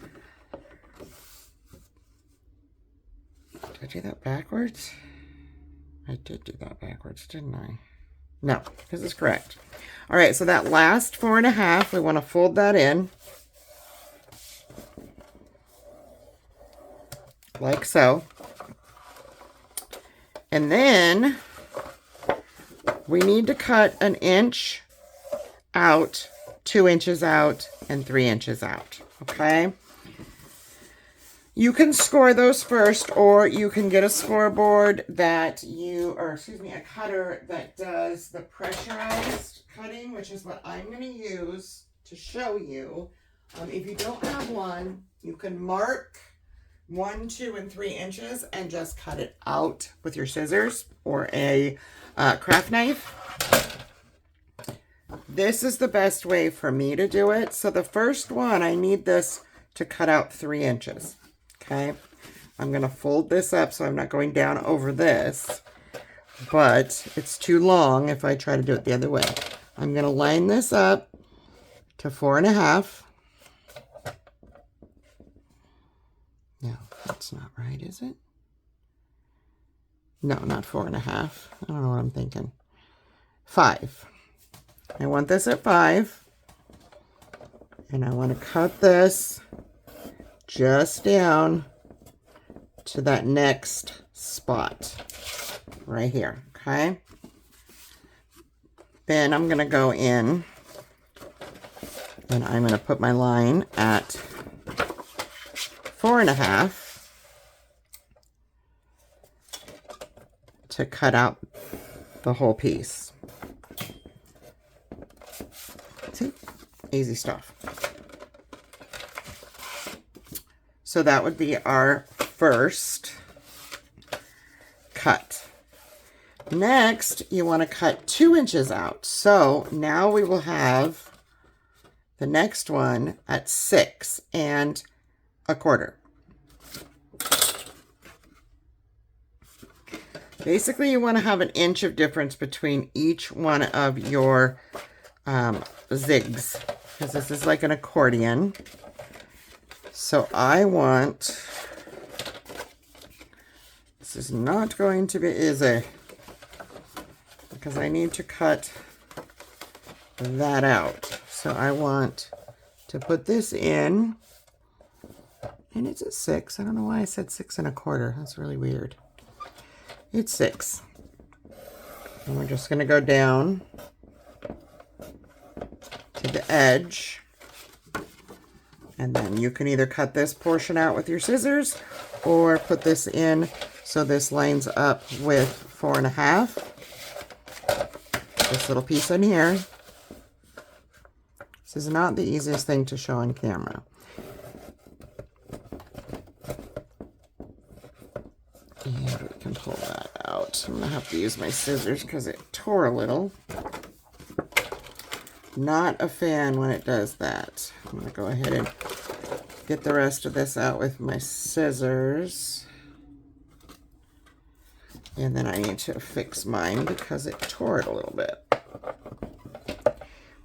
did I do that backwards? I did do that backwards, didn't I? No, this is correct. All right, so that last 4 1/2, we want to fold that in. Like so. And then we need to cut 1 inch out, 2 inches out, and 3 inches out, okay? You can score those first, or you can get a scoreboard that a cutter that does the pressurized cutting, which is what I'm going to use to show you. If you don't have one, you can mark 1, 2, and 3 inches and just cut it out with your scissors or a craft knife. This is the best way for me to do it. So the first one, I need this to cut out 3 inches. Okay, I'm going to fold this up so I'm not going down over this. but it's too long if I try to do it the other way. I'm going to line this up to 4.5. No, that's not right, is it? No, not 4.5. I don't know what I'm thinking. 5. I want this at 5. And I want to cut this just down to that next spot right here, okay? Then I'm going to go in and I'm going to put my line at 4.5 to cut out the whole piece. See? Easy stuff. So that would be our first cut. Next, you want to cut 2 inches out. So now we will have the next one at 6 1/4. Basically, you want to have 1 inch of difference between each one of your zigs, because this is like an accordion. So I want, this is not going to be easy, because I need to cut that out. So I want to put this in, and it's at 6. I don't know why I said 6 1/4. That's really weird. It's 6. And we're just going to go down to the edge. And then you can either cut this portion out with your scissors or put this in so this lines up with 4.5. This little piece in here. This is not the easiest thing to show on camera. And we can pull that out. I'm going to have to use my scissors because it tore a little. Not a fan when it does that. I'm going to go ahead and get the rest of this out with my scissors. And then I need to fix mine because it tore it a little bit.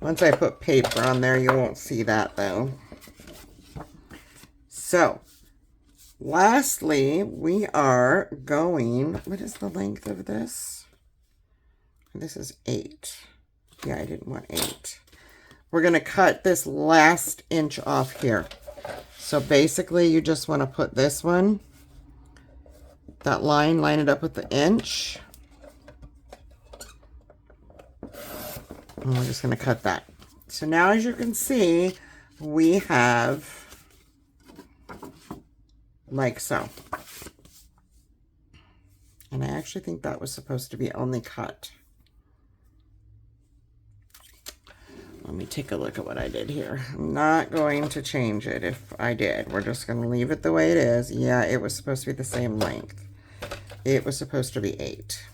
Once I put paper on there, you won't see that though. So, lastly, we are going, what is the length of this? This is 8. Yeah, I didn't want 8. We're going to cut this last inch off here. So basically, you just want to put this one, that line, line it up with the inch. And we're just going to cut that. So now, as you can see, we have like so. And I actually think that was supposed to be only cut. Let me take a look at what I did here. I'm not going to change it if I did. We're just going to leave it the way it is. Yeah, it was supposed to be the same length. It was supposed to be 8.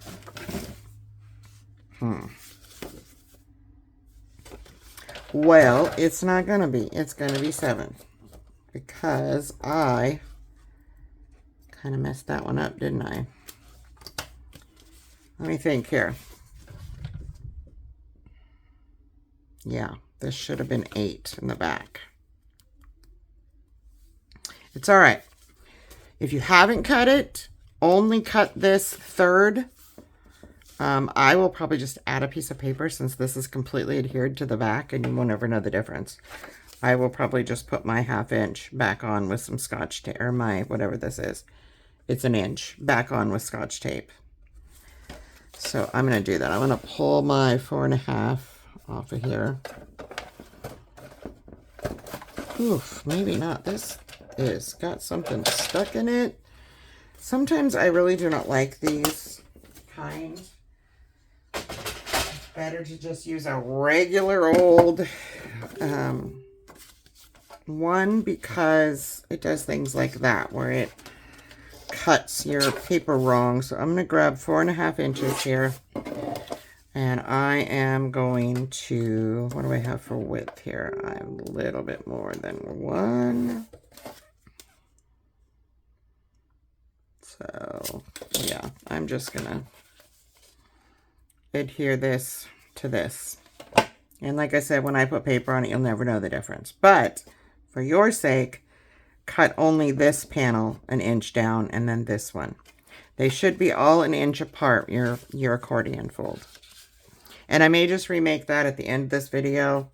Well, it's not going to be. It's going to be 7. Because I kind of messed that one up, didn't I? Let me think here. Yeah, this should have been 8 in the back. It's all right. If you haven't cut it, only cut this third. I will probably just add a piece of paper since this is completely adhered to the back and you won't ever know the difference. I will probably just put my 1/2 inch back on with some Scotch tape, or my, whatever this is. It's 1 inch back on with Scotch tape. So I'm going to do that. I'm going to pull my 4.5 off of here. Oof, maybe not. This is got something stuck in it. Sometimes I really do not like these kinds. It's better to just use a regular old one, because it does things like that where it cuts your paper wrong. So I'm going to grab 4.5 inches here. And I am going to, what do I have for width here? I have a little bit more than 1. So, yeah, I'm just going to adhere this to this. And like I said, when I put paper on it, you'll never know the difference. But for your sake, cut only this panel an inch down and then this one. They should be all an inch apart, your accordion fold. And I may just remake that at the end of this video.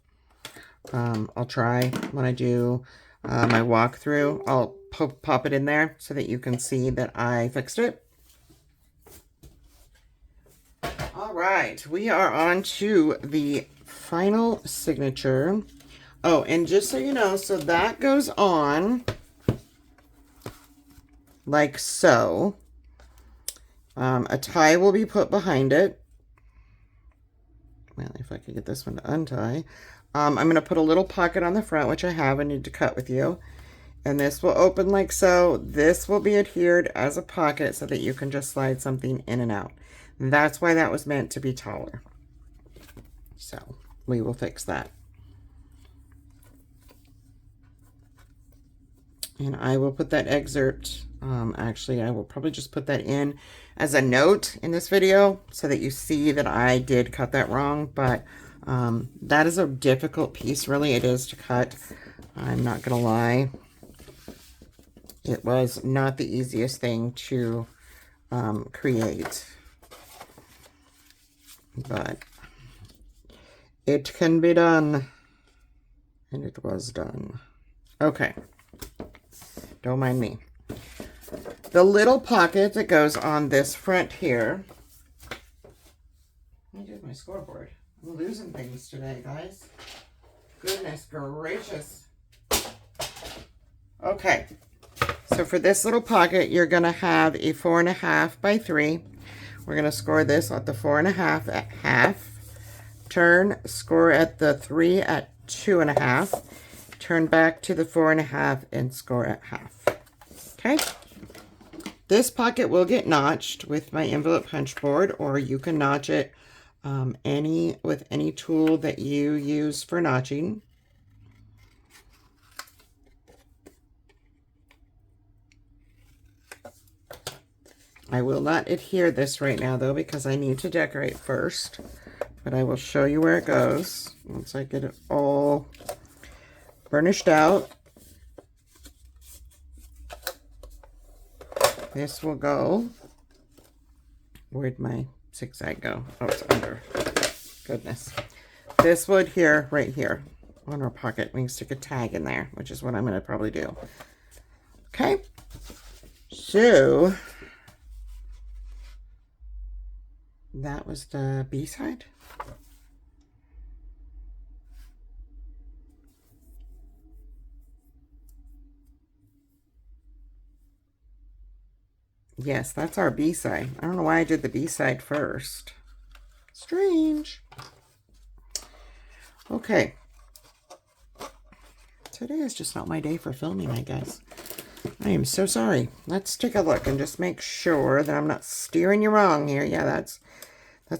I'll try when I do my walkthrough. I'll pop it in there so that you can see that I fixed it. All right, we are on to the final signature. Oh, and just so you know, so that goes on like so. A tie will be put behind it. Well, if I could get this one to untie. I'm going to put a little pocket on the front, which I have. I need to cut with you. And this will open like so. This will be adhered as a pocket so that you can just slide something in and out. That's why that was meant to be taller. So we will fix that. And I will put that excerpt, actually I will probably just put that in as a note in this video so that you see that I did cut that wrong. But that is a difficult piece, really it is to cut. I'm not gonna lie. It was not the easiest thing to create. But it can be done. And it was done. Okay. Don't mind me. The little pocket that goes on this front here. I did my scoreboard. I'm losing things today, guys. Goodness gracious. Okay. So for this little pocket, you're going to have a 4.5 by 3. We're going to score this at the 4.5 at half. Turn, score at the 3 at 2.5. Turn back to the 4.5 and score at half. Okay. This pocket will get notched with my envelope punch board, or you can notch it with any tool that you use for notching. I will not adhere this right now though, because I need to decorate first, but I will show you where it goes once I get it all burnished out. This will go, where'd my zigzag go? Oh, it's under. Goodness. This will adhere right here on our pocket. We can stick a tag in there, which is what I'm going to probably do. Okay. So that was the B side. Yes, that's our B side. I don't know why I did the B side first. Strange. Okay. Today is just not my day for filming, I guess. I am so sorry. Let's take a look and just make sure that I'm not steering you wrong here. Yeah, that's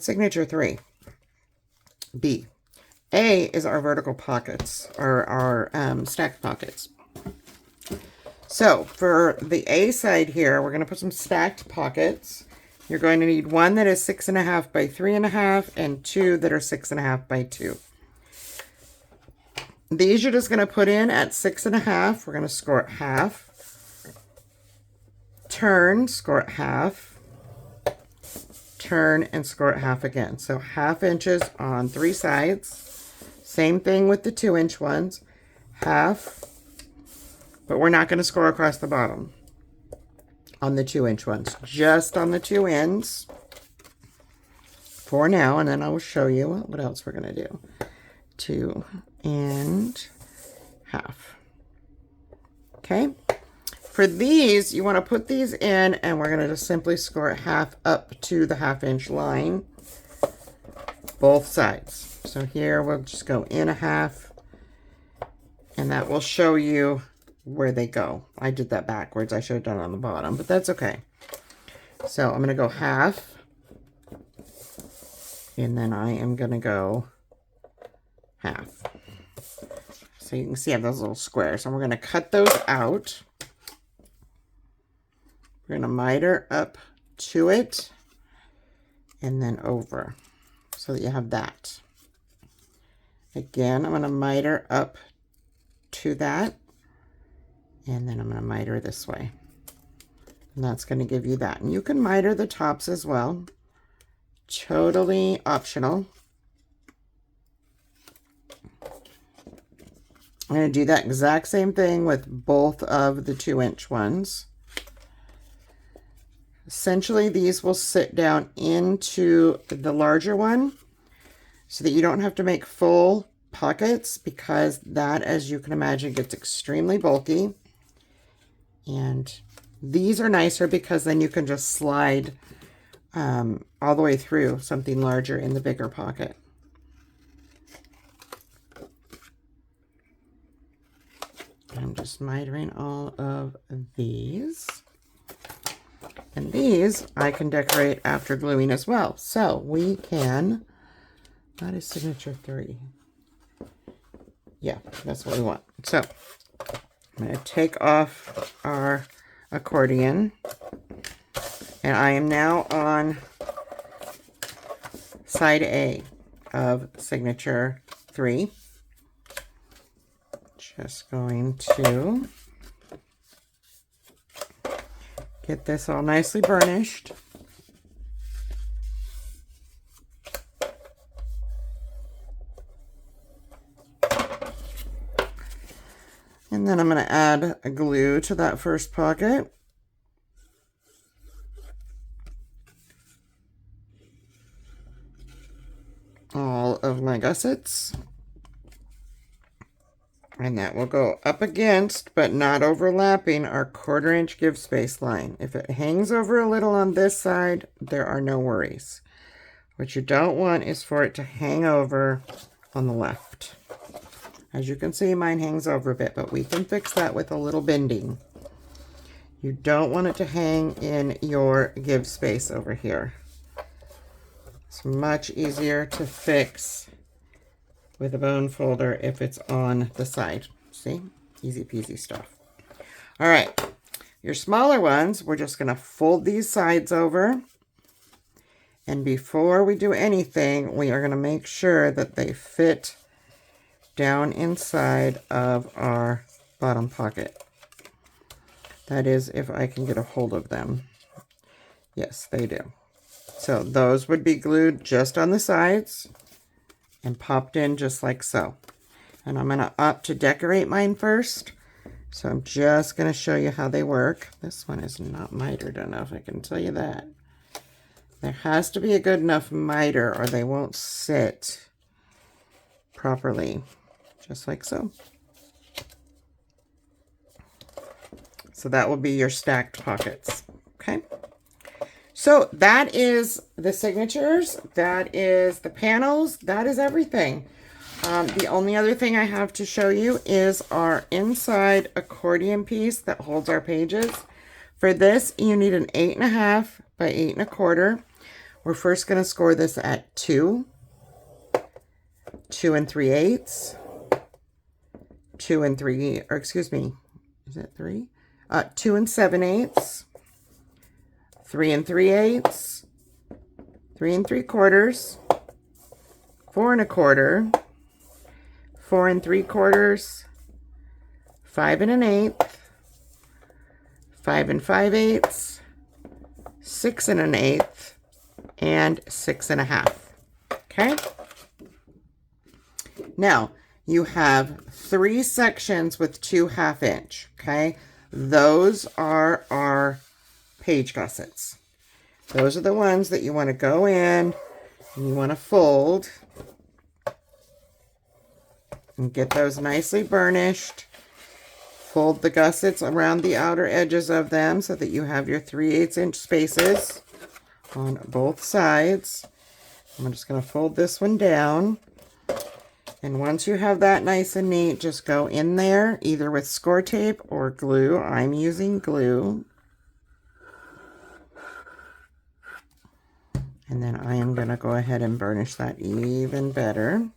signature 3. B. A is our vertical pockets, or our stacked pockets. So for the A side here, we're going to put some stacked pockets. You're going to need one that is 6.5 by 3.5 and 2 that are 6.5 by 2. These you're just going to put in at 6.5. We're going to score at half. Turn, score at half. Turn and score at half again. So 1/2 inches on 3 sides. Same thing with the 2-inch ones. Half. But we're not going to score across the bottom on the 2-inch ones. Just on the 2 ends for now. And then I will show you what else we're going to do. 2 and half. Okay. For these, you want to put these in, and we're going to just simply score at half up to the 1/2 inch line. Both sides. So here we'll just go in 1/2. And that will show you where they go. I did that backwards. I should have done it on the bottom, but that's okay. So I'm going to go 1/2. And then I am going to go 1/2. So you can see I have those little squares. And we're going to cut those out. We're going to miter up to it and then over. so that you have that. Again, I'm going to miter up to that, and then I'm going to miter this way. And that's going to give you that. And you can miter the tops as well. Totally optional. I'm going to do that exact same thing with both of the 2-inch ones. Essentially, these will sit down into the larger one so that you don't have to make full pockets, because that, as you can imagine, gets extremely bulky. And these are nicer because then you can just slide all the way through something larger in the bigger pocket. I'm just mitering all of these. And these I can decorate after gluing as well. So we can, that is signature 3. Yeah, that's what we want. So I'm going to take off our accordion. And I am now on side A of signature 3. Just going to get this all nicely burnished. And then I'm going to add a glue to that first pocket. All of my gussets. And that will go up against, but not overlapping, our 1/4 inch give space line. If it hangs over a little on this side, there are no worries. What you don't want is for it to hang over on the left. As you can see, mine hangs over a bit, but we can fix that with a little bending. You don't want it to hang in your give space over here. It's much easier to fix with a bone folder if it's on the side. See? Easy peasy stuff. All right. Your smaller ones, we're just going to fold these sides over. And before we do anything, we are going to make sure that they fit down inside of our bottom pocket. That is, if I can get a hold of them. Yes, they do. So those would be glued just on the sides and popped in just like so. And I'm going to opt to decorate mine first. So I'm just going to show you how they work. This one is not mitered enough, I can tell you that. There has to be a good enough miter or they won't sit properly. Just like so. So that will be your stacked pockets. Okay. So that is the signatures, that is the panels, that is everything. The only other thing I have to show you is our inside accordion piece that holds our pages. For this, you need an 8.5 by 8 1/4. We're first going to score this at 2, 2 3/8, 2 3, or excuse me, is it 3? 2 7/8. 3 3/8, 3 3/4, 4 1/4, 4 3/4, 5 1/8, 5 5/8, 6 1/8, and 6 1/2. Okay. Now you have 3 sections with 2 1/2 inch. Okay, those are our page gussets. Those are the ones that you want to go in and you want to fold and get those nicely burnished. Fold the gussets around the outer edges of them so that you have your 3/8 inch spaces on both sides. I'm just going to fold this one down. And once you have that nice and neat, just go in there either with score tape or glue. I'm using glue. And then I am going to go ahead and burnish that even better.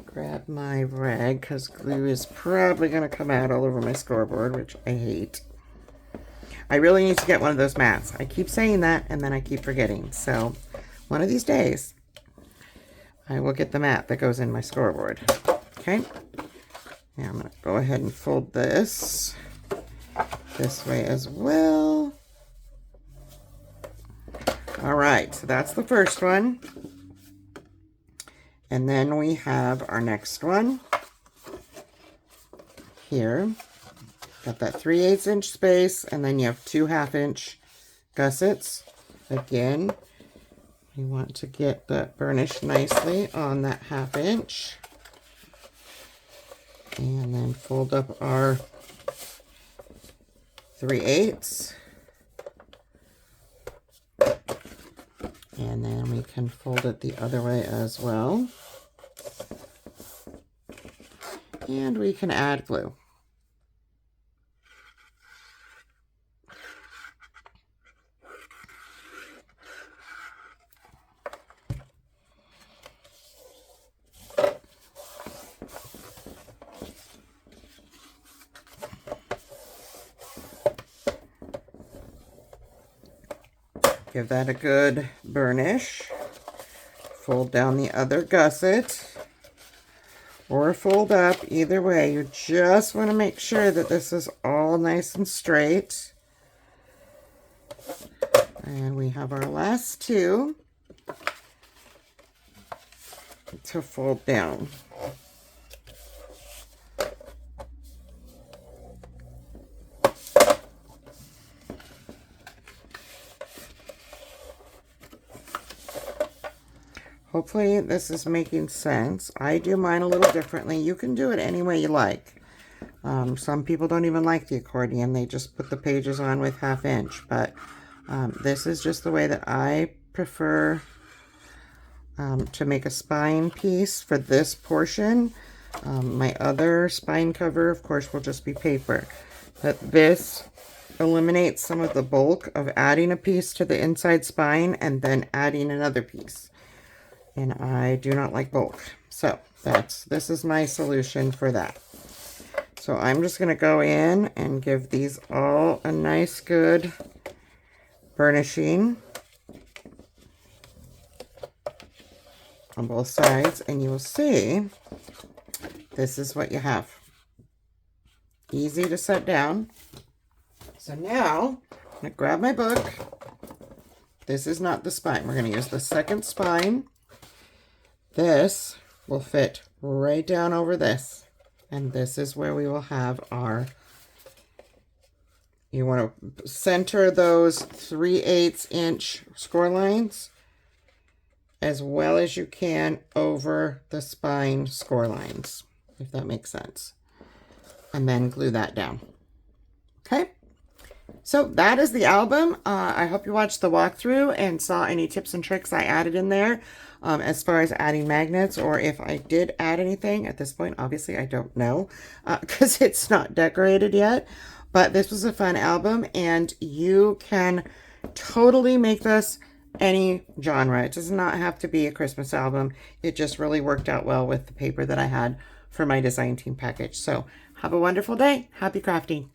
Grab my rag because glue is probably going to come out all over my scoreboard, which I hate. I really need to get one of those mats. I keep saying that and then I keep forgetting. So one of these days, I will get the mat that goes in my scoreboard. Okay. Now I'm going to go ahead and fold this way as well. All right, so that's the first one. And then we have our next one here. Got that 3/8 inch space, and then you have 2 1/2-inch gussets. Again, we want to get that burnished nicely on that 1/2 inch. And then fold up our 3/8. And then we can fold it the other way as well. And we can add glue. Give that a good burnish. Fold down the other gusset or fold up, either way. You just want to make sure that this is all nice and straight. And we have our last 2 to fold down. Hopefully this is making sense. I do mine a little differently. You can do it any way you like. Some people don't even like the accordion. They just put the pages on with 1/2 inch. But this is just the way that I prefer to make a spine piece for this portion. My other spine cover, of course, will just be paper. But this eliminates some of the bulk of adding a piece to the inside spine and then adding another piece. And I do not like bulk. So this is my solution for that. So I'm just going to go in and give these all a nice good burnishing on both sides, and you will see this is what you have. Easy to set down. So now I'm going to grab my book. This is not the spine. We're going to use the second spine. This will fit right down over this. And this is where we will have our, you want to center those 3/8 inch score lines as well as you can over the spine score lines, if that makes sense. And then glue that down. Okay. So that is the album. I hope you watched the walkthrough and saw any tips and tricks I added in there as far as adding magnets, or if I did add anything. At this point, obviously, I don't know because it's not decorated yet. But this was a fun album, and you can totally make this any genre. It does not have to be a Christmas album. It just really worked out well with the paper that I had for my design team package. So have a wonderful day. Happy crafting.